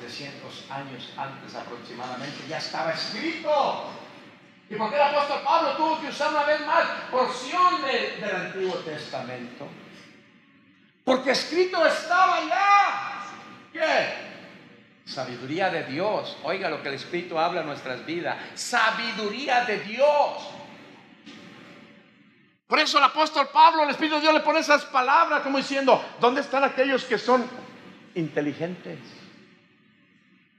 700 años antes aproximadamente, ya estaba escrito. ¿Y por qué el apóstol Pablo tuvo que usar una vez más porción del Antiguo Testamento? Porque escrito estaba ya. ¿Qué? Sabiduría de Dios. Oiga lo que el Espíritu habla en nuestras vidas. Sabiduría de Dios. Por eso el apóstol Pablo, el Espíritu de Dios le pone esas palabras como diciendo, ¿dónde están aquellos que son inteligentes?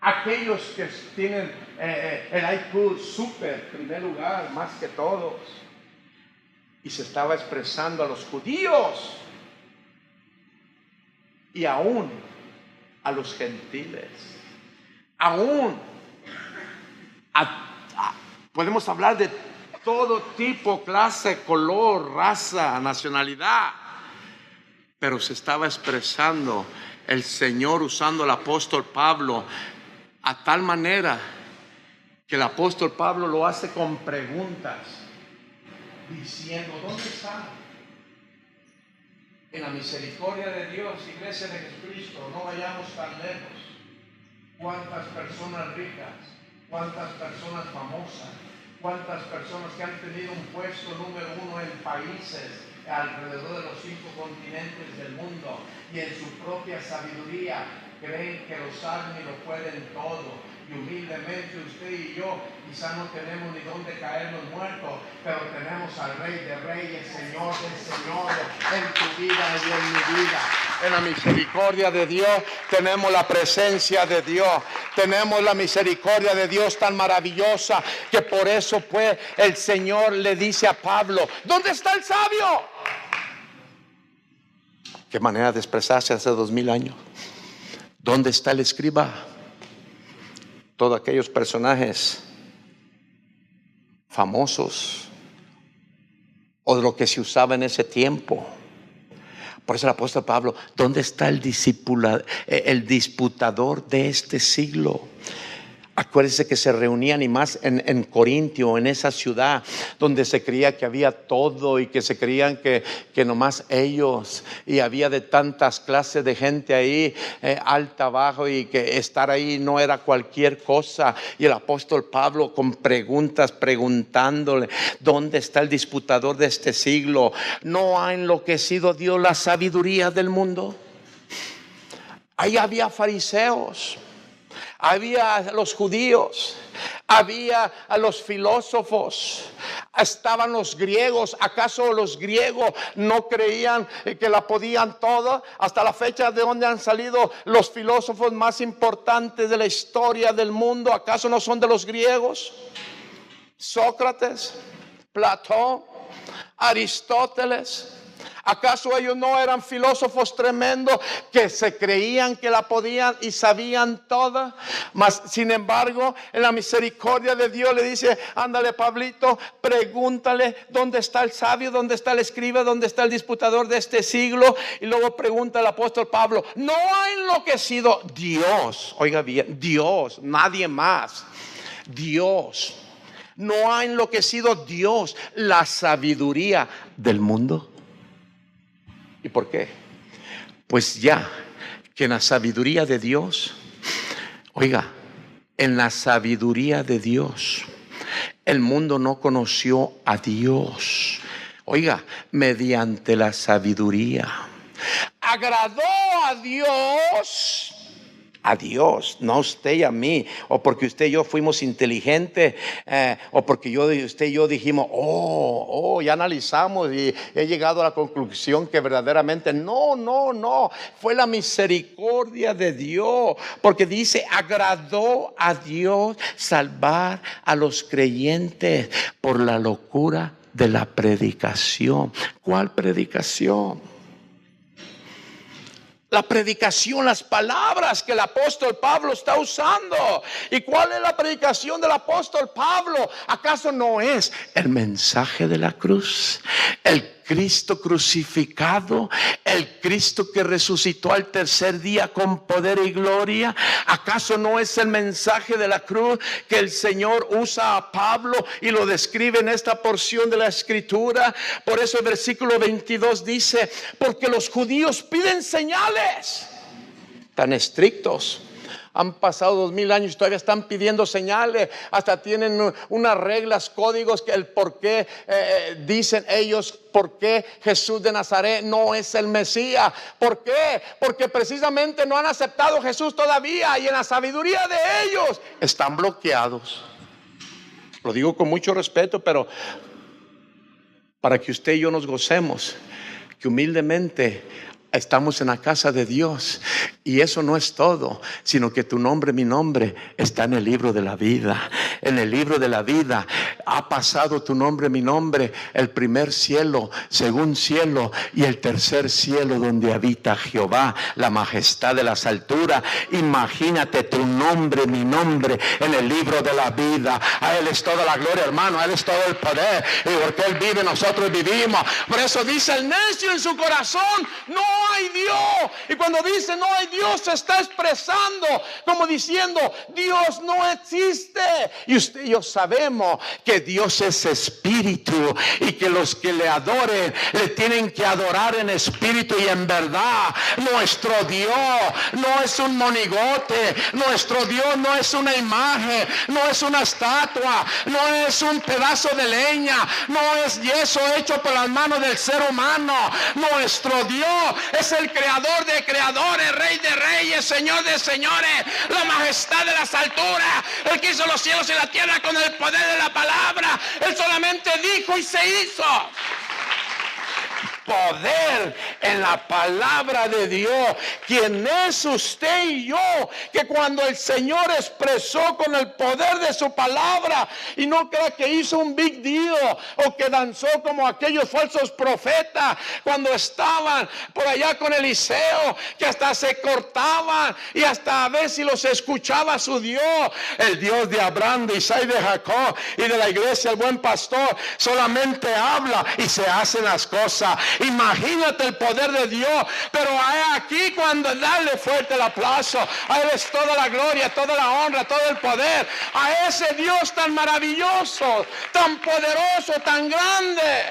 Aquellos que tienen el IQ súper, primer lugar, más que todos. Y se estaba expresando a los judíos y aún a los gentiles. Aún podemos hablar de todo tipo, clase, color, raza, nacionalidad. Pero se estaba expresando el Señor usando al apóstol Pablo a tal manera que el apóstol Pablo lo hace con preguntas, diciendo, ¿dónde están? En la misericordia de Dios, iglesia de Jesucristo, no vayamos tan lejos. ¿Cuántas personas ricas? ¿Cuántas personas famosas? ¿Cuántas personas que han tenido un puesto número 1 en países alrededor de los 5 continentes del mundo, y en su propia sabiduría creen que lo saben y lo pueden todo? Y humildemente usted y yo quizá no tenemos ni dónde caernos muertos, pero tenemos al Rey de Reyes, Señor de Señores, en tu vida y en mi vida. En la misericordia de Dios tenemos la presencia de Dios, tenemos la misericordia de Dios tan maravillosa, que por eso pues el Señor le dice a Pablo, ¿dónde está el sabio? Qué manera de expresarse hace 2000 años. ¿Dónde está el escriba? Todos aquellos personajes famosos o de lo que se usaba en ese tiempo. Por eso el apóstol Pablo, ¿dónde está el disputador de este siglo? Acuérdense que se reunían, y más en Corintio, en esa ciudad donde se creía que había todo y que se creían que nomás ellos, y había de tantas clases de gente ahí, alta, abajo, y que estar ahí no era cualquier cosa. Y el apóstol Pablo con preguntas, preguntándole, ¿dónde está el disputador de este siglo? ¿No ha enloquecido Dios la sabiduría del mundo? Ahí había fariseos, había a los judíos, había a los filósofos, estaban los griegos. ¿Acaso los griegos no creían que la podían toda? Hasta la fecha, de donde han salido los filósofos más importantes de la historia del mundo, ¿acaso no son de los griegos? Sócrates, Platón, Aristóteles. ¿Acaso ellos no eran filósofos tremendos que se creían que la podían y sabían toda? Mas sin embargo, en la misericordia de Dios le dice: ándale, Pablito, pregúntale dónde está el sabio, dónde está el escriba, dónde está el disputador de este siglo. Y luego pregunta el apóstol Pablo: ¿no ha enloquecido Dios? Oiga bien, Dios, nadie más. Dios. ¿No ha enloquecido Dios la sabiduría del mundo? ¿Y por qué? Pues ya que en la sabiduría de Dios, oiga, en la sabiduría de Dios, el mundo no conoció a Dios. Oiga, mediante la sabiduría. Agradó a Dios. A Dios, no a usted y a mí, o porque usted y yo fuimos inteligentes, o porque usted y yo dijimos: ya analizamos y he llegado a la conclusión que verdaderamente no, fue la misericordia de Dios, porque dice: agradó a Dios salvar a los creyentes por la locura de la predicación. ¿Cuál predicación? La predicación, las palabras que el apóstol Pablo está usando. ¿Y cuál es la predicación del apóstol Pablo? ¿Acaso no es el mensaje de la cruz? El Cristo crucificado, el Cristo que resucitó al tercer día con poder y gloria. ¿Acaso no es el mensaje de la cruz que el Señor usa a Pablo y lo describe en esta porción de la Escritura? Por eso el versículo 22 dice: porque los judíos piden señales. Tan estrictos. Han pasado 2000 años y todavía están pidiendo señales. Hasta tienen unas reglas, códigos, que el por qué dicen ellos por qué Jesús de Nazaret no es el Mesías. ¿Por qué? Porque precisamente no han aceptado a Jesús todavía, y en la sabiduría de ellos están bloqueados. Lo digo con mucho respeto, pero para que usted y yo nos gocemos, que humildemente estamos en la casa de Dios. Y eso no es todo, sino que tu nombre, mi nombre, está en el libro de la vida. En el libro de la vida ha pasado tu nombre, mi nombre, el primer cielo, segundo cielo y el tercer cielo, donde habita Jehová, la majestad de las alturas. Imagínate tu nombre, mi nombre, en el libro de la vida. A Él es toda la gloria, hermano, a Él es todo el poder. Y porque Él vive, nosotros vivimos. Por eso dice el necio en su corazón: no hay Dios. Y cuando dice no hay Dios, se está expresando como diciendo: Dios no existe. Y usted y yo sabemos que Dios es espíritu, y que los que le adoren le tienen que adorar en espíritu y en verdad. Nuestro Dios no es un monigote. Nuestro Dios no es una imagen, no es una estatua, no es un pedazo de leña, no es yeso hecho por las manos del ser humano. Nuestro Dios es el creador de creadores, rey de reyes, señor de señores, la majestad de las alturas, el que hizo los cielos y la tierra con el poder de la palabra. Él solamente dijo y se hizo. Poder en la palabra de Dios. ¿Quién es usted y yo? Que cuando el Señor expresó con el poder de su palabra, y no crea que hizo un big deal o que danzó como aquellos falsos profetas cuando estaban por allá con Eliseo, que hasta se cortaban y hasta a ver si los escuchaba su Dios. El Dios de Abraham, de Isaac y de Jacob y de la iglesia, el buen pastor, solamente habla y se hacen las cosas. Imagínate el poder de Dios. Pero aquí, cuando darle fuerte el aplauso, a Él es toda la gloria, toda la honra, todo el poder. A ese Dios tan maravilloso, tan poderoso, tan grande.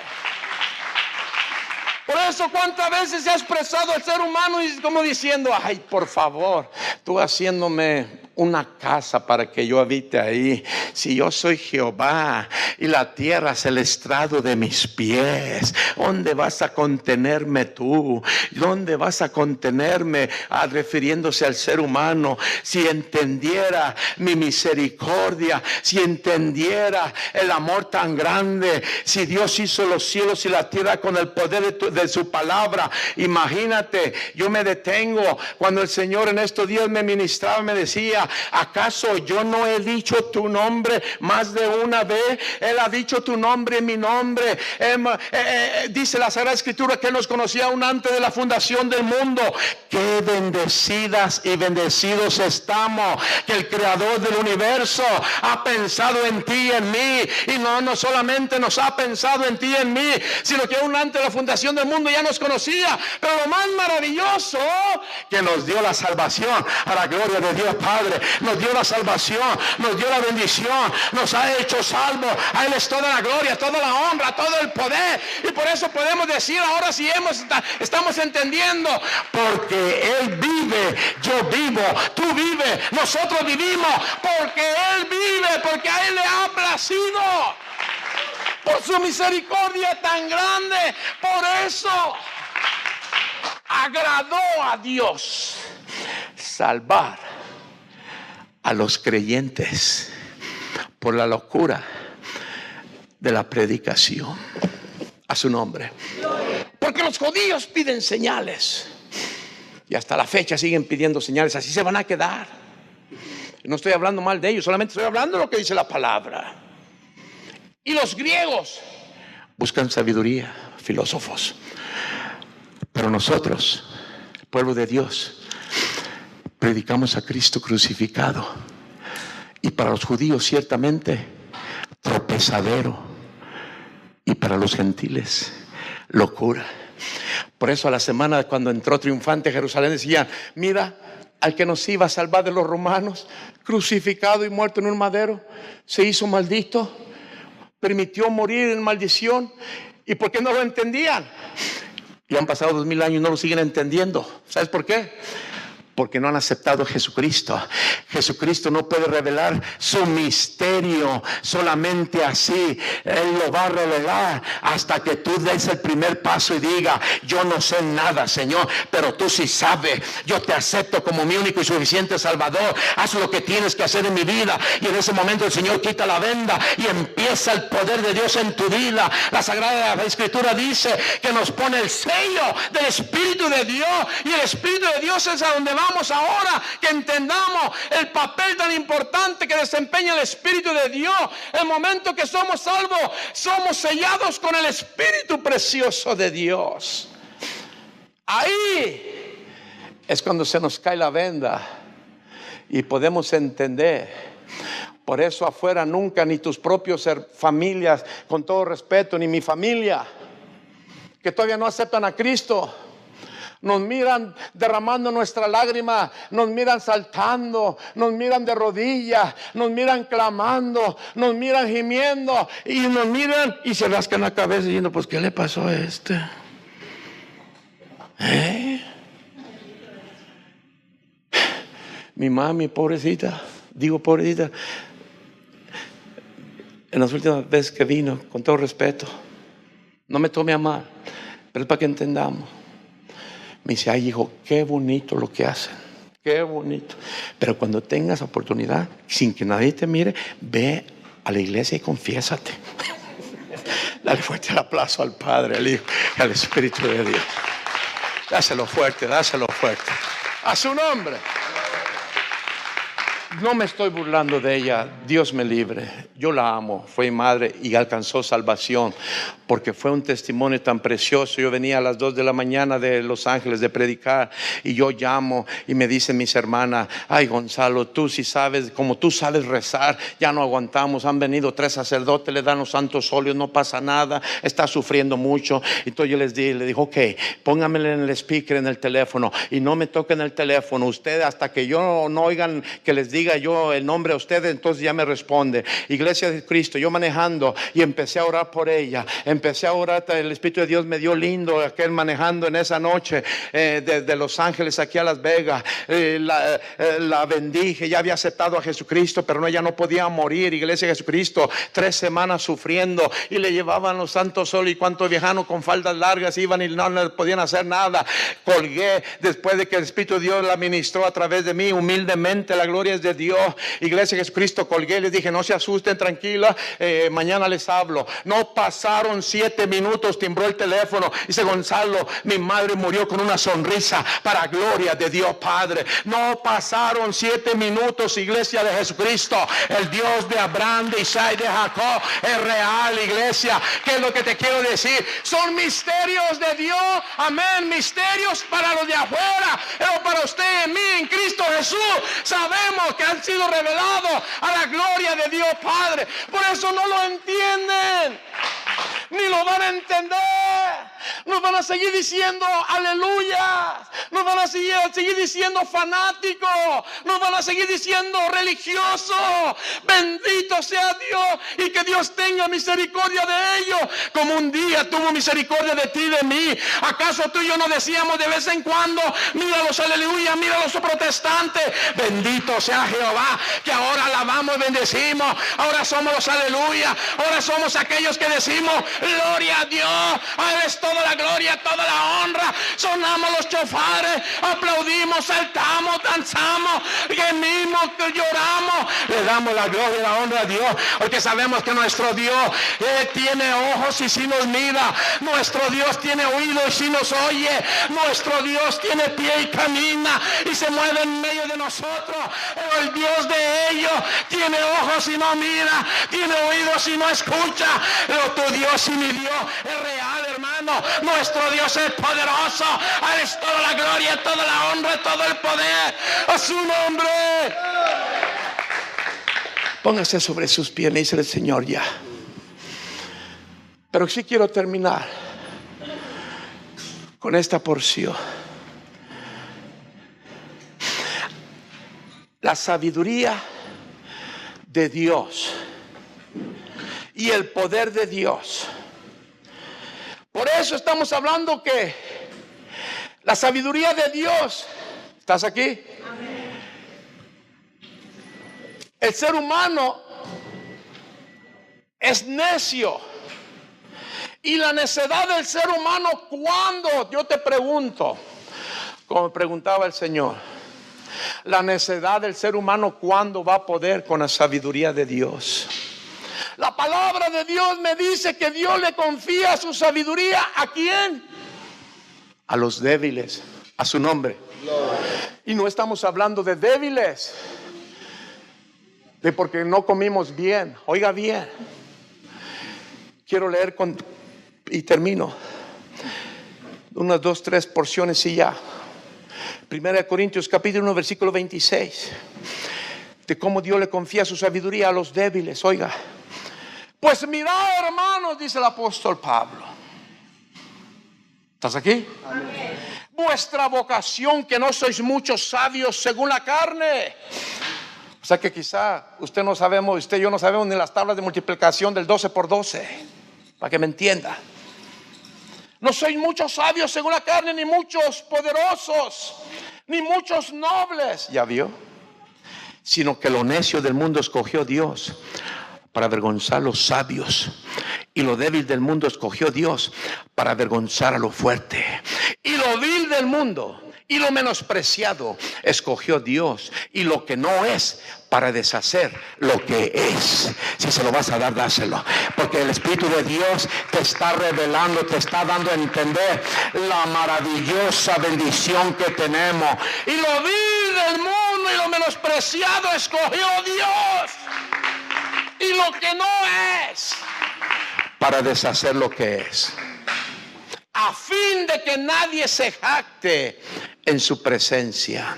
Por eso, ¿cuántas veces se ha expresado el ser humano y como diciendo: ay, por favor, tú haciéndome una casa para que yo habite ahí. Si yo soy Jehová y la tierra es el estrado de mis pies, ¿dónde vas a contenerme tú? ¿Dónde vas a contenerme? Refiriéndose al ser humano. Si entendiera mi misericordia, si entendiera el amor tan grande, si Dios hizo los cielos y la tierra con el poder de su palabra, imagínate. Yo me detengo cuando el Señor en estos días me ministraba, me decía: ¿acaso yo no he dicho tu nombre más de una vez? Él ha dicho tu nombre y mi nombre. Dice la Sagrada Escritura que Él nos conocía aún antes de la fundación del mundo. Qué bendecidas y bendecidos estamos, que el Creador del universo ha pensado en ti y en mí. Y no solamente nos ha pensado en ti y en mí, sino que aún antes de la fundación del mundo ya nos conocía. Pero lo más maravilloso, que nos dio la salvación, a la gloria de Dios Padre. Nos dio la salvación, nos dio la bendición, nos ha hecho salvos. A Él es toda la gloria, toda la honra, todo el poder. Y por eso podemos decir ahora, si estamos entendiendo, porque Él vive, yo vivo, tú vives, nosotros vivimos, porque Él vive, porque a Él le ha placido, por su misericordia tan grande. Por eso agradó a Dios salvar a los creyentes por la locura de la predicación a su nombre. Porque los judíos piden señales y hasta la fecha siguen pidiendo señales. Así se van a quedar. No estoy hablando mal de ellos, solamente estoy hablando de lo que dice la palabra. Y los griegos buscan sabiduría, filósofos. Pero nosotros, el pueblo de Dios, predicamos a Cristo crucificado. Y para los judíos ciertamente tropezadero, y para los gentiles locura. Por eso a la semana, cuando entró triunfante a Jerusalén, decían: mira al que nos iba a salvar de los romanos, crucificado y muerto en un madero, se hizo maldito, permitió morir en maldición. ¿Y por qué no lo entendían? Y han pasado 2000 años y no lo siguen entendiendo. ¿Sabes por qué? Porque no han aceptado a Jesucristo. Jesucristo no puede revelar su misterio solamente así. Él lo va a revelar hasta que tú des el primer paso y diga: yo no sé nada, Señor, pero tú sí sabes. Yo te acepto como mi único y suficiente Salvador. Haz lo que tienes que hacer en mi vida. Y en ese momento el Señor quita la venda y empieza el poder de Dios en tu vida. La Sagrada Escritura dice que nos pone el sello del Espíritu de Dios. Y el Espíritu de Dios es a donde vamos ahora, que entendamos el papel tan importante que desempeña el Espíritu de Dios. El momento que somos salvos, somos sellados con el Espíritu precioso de Dios. Ahí es cuando se nos cae la venda y podemos entender. Por eso afuera nunca, ni tus propios familias, con todo respeto, ni mi familia, que todavía no aceptan a Cristo, nos miran derramando nuestra lágrima, nos miran saltando, nos miran de rodillas, nos miran clamando, nos miran gimiendo, y nos miran y se rascan la cabeza diciendo: pues ¿qué le pasó a este? Mi mami, pobrecita, en las últimas veces que vino, con todo respeto, no me tome a mal, pero es para que entendamos. Me dice: ay, hijo, qué bonito lo que hacen, qué bonito. Pero cuando tengas oportunidad, sin que nadie te mire, ve a la iglesia y confiésate. Dale fuerte el aplauso al Padre, al Hijo y al Espíritu de Dios. Dáselo fuerte, a su nombre. No me estoy burlando de ella, Dios me libre. Yo la amo, fue mi madre y alcanzó salvación porque fue un testimonio tan precioso. Yo venía a las 2 de la mañana de Los Ángeles de predicar y yo llamo y me dicen mis hermanas: ay, Gonzalo, tú sí sabes, como tú sabes rezar, ya no aguantamos. Han venido 3 sacerdotes, le dan los santos óleos, no pasa nada, está sufriendo mucho. Entonces yo le dije: ok, póngamele en el speaker, en el teléfono, y no me toquen el teléfono ustedes hasta que yo no oigan que les diga diga yo el nombre a ustedes, entonces ya me responde. Iglesia de Cristo, yo manejando y empecé a orar por ella. Empecé a orar, el Espíritu de Dios me dio lindo aquel manejando en esa noche desde Los Ángeles aquí a Las Vegas. La bendije, ya había aceptado a Jesucristo, pero ella no podía morir. Iglesia de Jesucristo, 3 semanas sufriendo y le llevaban los santos solos y cuantos viajanos con faldas largas iban y no le podían hacer nada. Colgué después de que el Espíritu de Dios la ministró a través de mí humildemente. La gloria es de Dios. Iglesia de Jesucristo, colgué y les dije: no se asusten, tranquila, mañana les hablo. No pasaron 7 minutos, timbró el teléfono. Dice: Gonzalo, mi madre murió con una sonrisa, para gloria de Dios Padre. No pasaron 7 minutos, iglesia de Jesucristo. El Dios de Abraham, de Isaac y de Jacob es real, iglesia. ¿Qué es lo que te quiero decir? Son misterios de Dios, amén, misterios para los de afuera, pero para usted, en mí, en Cristo Jesús, sabemos que han sido revelados a la gloria de Dios Padre. Por eso no lo entienden, ni lo van a entender. Nos van a seguir diciendo aleluya, nos van a seguir diciendo fanáticos, nos van a seguir diciendo religiosos. Bendito sea Dios, y que Dios tenga misericordia de ellos, como un día tuvo misericordia de ti y de mí. ¿Acaso tú y yo no decíamos de vez en cuando: mira los aleluya, mira los protestantes? Bendito sea Jehová, que ahora alabamos y bendecimos. Ahora somos los aleluya, ahora somos aquellos que decimos: gloria a Dios, a Él es toda la gloria, toda la honra. Sonamos los chofares, aplaudimos, saltamos, danzamos, gemimos, lloramos, le damos la gloria y la honra a Dios, porque sabemos que nuestro Dios tiene ojos y si nos mira, nuestro Dios tiene oído y si nos oye, nuestro Dios tiene pie y camina y se mueve en medio de nosotros. Pero el Dios de ellos tiene ojos y no mira, tiene oídos y no escucha. Pero tu Dios y mi Dios es real, hermano. Nuestro Dios es poderoso. A Él es toda la gloria, toda la honra, todo el poder. A su nombre. Póngase sobre sus pies y dice el Señor: ya. Pero sí quiero terminar con esta porción. La sabiduría de Dios y el poder de Dios. Por eso estamos hablando que la sabiduría de Dios, ¿estás aquí? Amén. El ser humano es necio. Y la necedad del ser humano, ¿cuándo? Yo te pregunto, como me preguntaba el Señor, la necedad del ser humano, ¿cuándo va a poder con la sabiduría de Dios? La palabra de Dios me dice que Dios le confía su sabiduría. ¿A quién? A los débiles, a su nombre. Y no estamos hablando de débiles, de porque no comimos bien. Oiga bien, quiero leer y termino unas 2, 3 porciones y ya. 1 Corintios capítulo 1 versículo 26, de cómo Dios le confía su sabiduría a los débiles. Oiga: pues mirad, hermanos, dice el apóstol Pablo. ¿Estás aquí? Amén. Vuestra vocación, que no sois muchos sabios según la carne. O sea que quizá usted y yo no sabemos ni las tablas de multiplicación del 12 por 12, para que me entienda. No sois muchos sabios según la carne, ni muchos poderosos, ni muchos nobles. ¿Ya vio? Sino que lo necio del mundo escogió Dios para avergonzar a los sabios, y lo débil del mundo escogió Dios para avergonzar a lo fuerte, y lo vil del mundo y lo menospreciado escogió Dios, y lo que no es, para deshacer lo que es. Si se lo vas a dar, dáselo, porque el Espíritu de Dios te está revelando, te está dando a entender la maravillosa bendición que tenemos. Y lo vil del mundo y lo menospreciado escogió Dios, y lo que no es, para deshacer lo que es, a fin de que nadie se jacte en su presencia.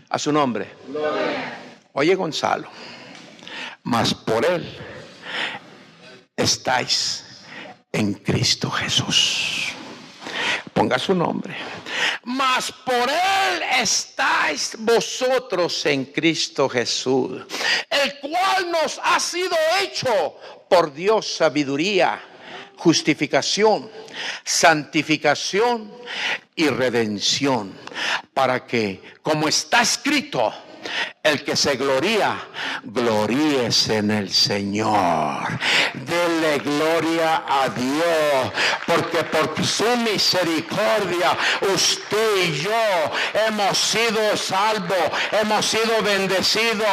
A su nombre. Gloria. Oye, Gonzalo, mas por Él estáis en Cristo Jesús. Ponga su nombre. mas por Él estáis vosotros en Cristo Jesús, el cual nos ha sido hecho por Dios sabiduría, justificación, santificación y redención, para que, como está escrito, el que se gloría, gloríese en el Señor. Dele gloria a Dios, porque por su misericordia usted y yo hemos sido salvos, hemos sido bendecidos.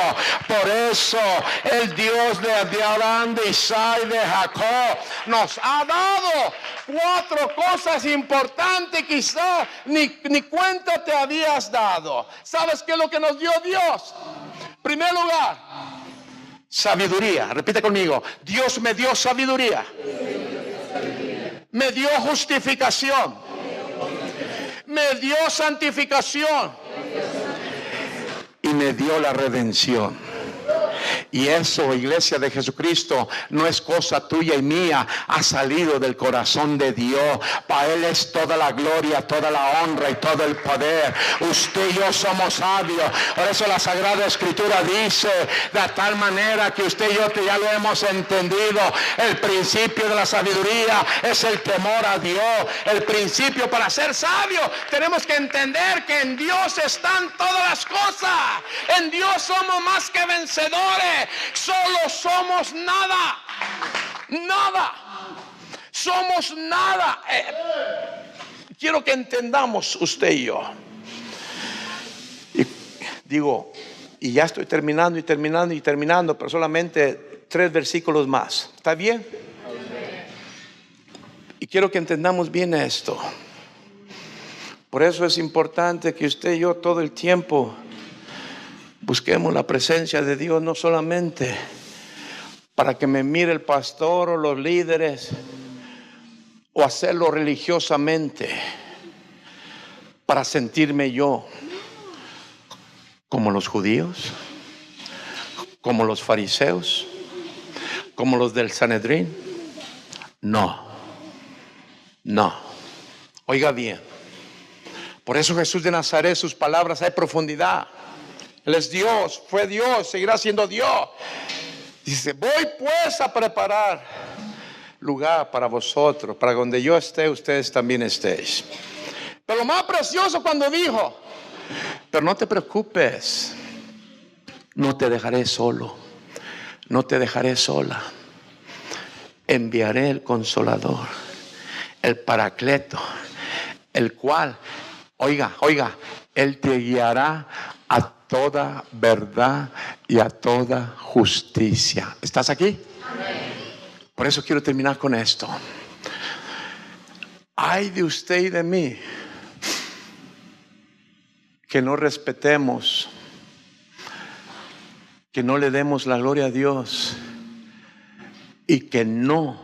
Por eso el Dios de Abraham, de Isaac y de Jacob nos ha dado 4 cosas importantes, quizás ni cuenta te habías dado. ¿Sabes qué es lo que nos dio Dios? Primer lugar, sabiduría. Repite conmigo: Dios me dio sabiduría, me dio justificación, me dio santificación y me dio la redención. Y eso, iglesia de Jesucristo, no es cosa tuya y mía, ha salido del corazón de Dios. Para Él es toda la gloria, toda la honra y todo el poder. Usted y yo somos sabios. Por eso la Sagrada Escritura dice, de tal manera que usted y yo que ya lo hemos entendido, el principio de la sabiduría es el temor a Dios. El principio para ser sabio, tenemos que entender que en Dios están todas las cosas. En Dios somos más que vencedores. Solo somos nada. Nada. Somos nada. Quiero que entendamos usted y yo. Y ya estoy terminando, pero solamente 3 versículos más. ¿Está bien? Y quiero que entendamos bien esto. Por eso es importante que usted y yo todo el tiempo busquemos la presencia de Dios, no solamente para que me mire el pastor o los líderes, o hacerlo religiosamente, para sentirme yo como los judíos, como los fariseos, como los del Sanedrín. No. Oiga bien. Por eso Jesús de Nazaret, sus palabras hay profundidad. Él es Dios, fue Dios, seguirá siendo Dios. Dice, voy pues a preparar lugar para vosotros, para donde yo esté, ustedes también estéis. Pero lo más precioso cuando dijo, pero no te preocupes, no te dejaré solo, no te dejaré sola. Enviaré el Consolador, el Paracleto, el cual, oiga, Él te guiará a toda verdad y a toda justicia. ¿Estás aquí? Amén. Por eso quiero terminar con esto. Ay de usted y de mí que no respetemos, que no le demos la gloria a Dios y que no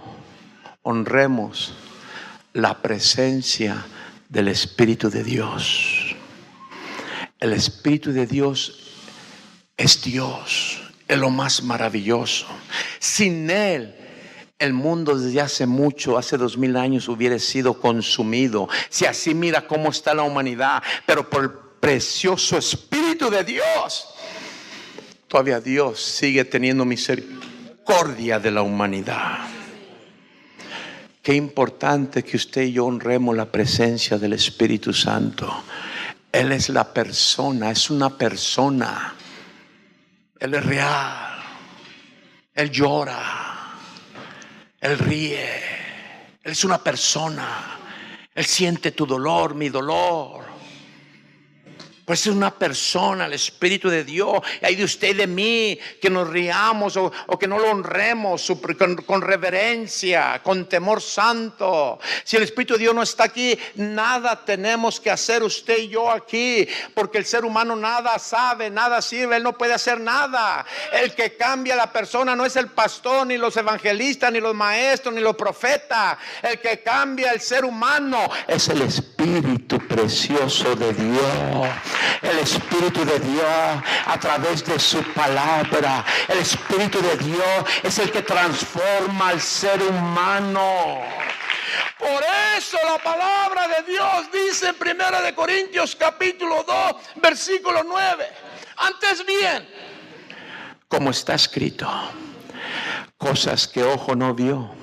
honremos la presencia del Espíritu de Dios. El Espíritu de Dios es Dios, es lo más maravilloso. Sin Él, el mundo desde hace 2000 años hubiera sido consumido. Si así mira cómo está la humanidad, pero por el precioso Espíritu de Dios, todavía Dios sigue teniendo misericordia de la humanidad. Qué importante que usted y yo honremos la presencia del Espíritu Santo. Él es la persona, es una persona. Él es real. Él llora. Él ríe. Él es una persona. Él siente tu dolor, mi dolor. Pues es una persona, el Espíritu de Dios. Y hay de usted y de mí que nos riamos o que no lo honremos con reverencia, con temor santo. Si el Espíritu de Dios no está aquí, nada tenemos que hacer usted y yo aquí, porque el ser humano nada sabe, nada sirve, él no puede hacer nada. El que cambia a la persona no es el pastor, ni los evangelistas, ni los maestros, ni los profetas. El que cambia al ser humano es el Espíritu precioso de Dios. El Espíritu de Dios a través de su palabra. El Espíritu de Dios es el que transforma al ser humano. Por eso la palabra de Dios dice en 1 Corintios capítulo 2, versículo 9. Antes bien, como está escrito, cosas que ojo no vio,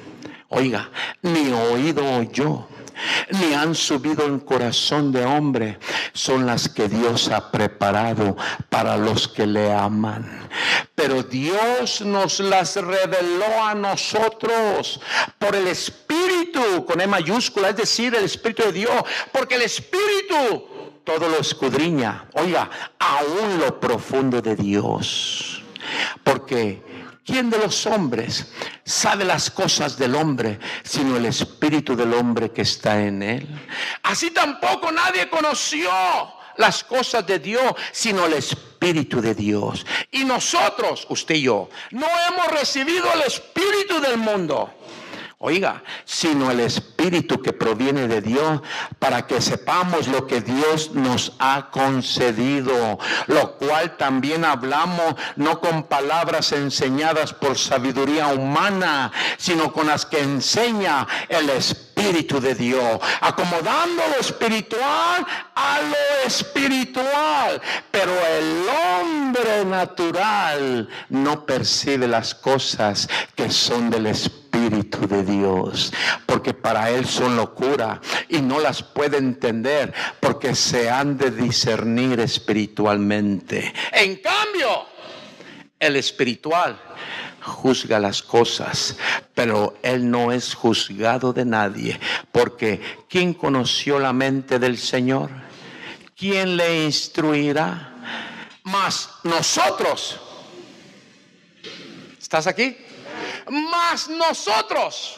oiga, ni oído oyó, ni han subido en corazón de hombre, son las que Dios ha preparado para los que le aman. Pero Dios nos las reveló a nosotros por el Espíritu, con E mayúscula, es decir, el Espíritu de Dios, porque el Espíritu todo lo escudriña, oiga, aún lo profundo de Dios. Porque ¿quién de los hombres sabe las cosas del hombre, sino el espíritu del hombre que está en él? Así tampoco nadie conoció las cosas de Dios, sino el Espíritu de Dios. Y nosotros, usted y yo, no hemos recibido el espíritu del mundo, oiga, sino el Espíritu que proviene de Dios, para que sepamos lo que Dios nos ha concedido, lo cual también hablamos, no con palabras enseñadas por sabiduría humana, sino con las que enseña el Espíritu de Dios, acomodando lo espiritual a lo espiritual. Pero el hombre natural no percibe las cosas que son del Espíritu de Dios, porque para él son locura y no las puede entender, porque se han de discernir espiritualmente. En cambio, el espiritual juzga las cosas, pero él no es juzgado de nadie, porque ¿quién conoció la mente del Señor? ¿Quién le instruirá? Mas nosotros, ¿estás aquí? Mas nosotros,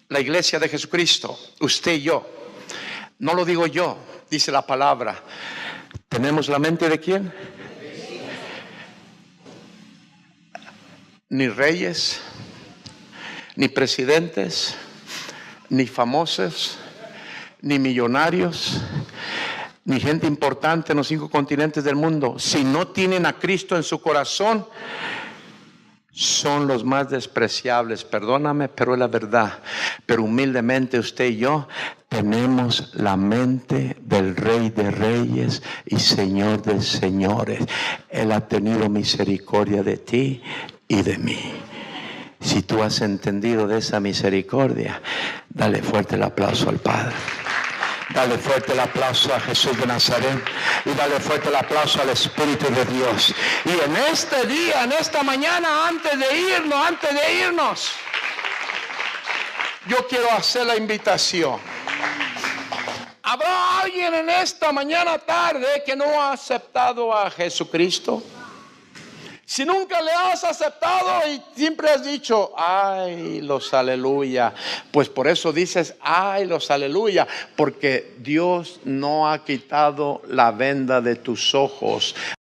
la iglesia de Jesucristo, usted y yo, no lo digo yo, dice la palabra, ¿tenemos la mente de quién? Ni reyes, ni presidentes, ni famosos, ni millonarios, ni gente importante en los 5 continentes del mundo, si no tienen a Cristo en su corazón, son los más despreciables. Perdóname, pero es la verdad. Pero humildemente usted y yo tenemos la mente del Rey de Reyes y Señor de Señores. Él ha tenido misericordia de ti y de mí. Si tú has entendido de esa misericordia, dale fuerte el aplauso al Padre. Dale fuerte el aplauso a Jesús de Nazaret y dale fuerte el aplauso al Espíritu de Dios. Y en este día, en esta mañana, antes de irnos, yo quiero hacer la invitación. ¿Habrá alguien en esta mañana tarde que no ha aceptado a Jesucristo? Si nunca le has aceptado y siempre has dicho, ay, los aleluya, pues por eso dices, ay, los aleluya, porque Dios no ha quitado la venda de tus ojos.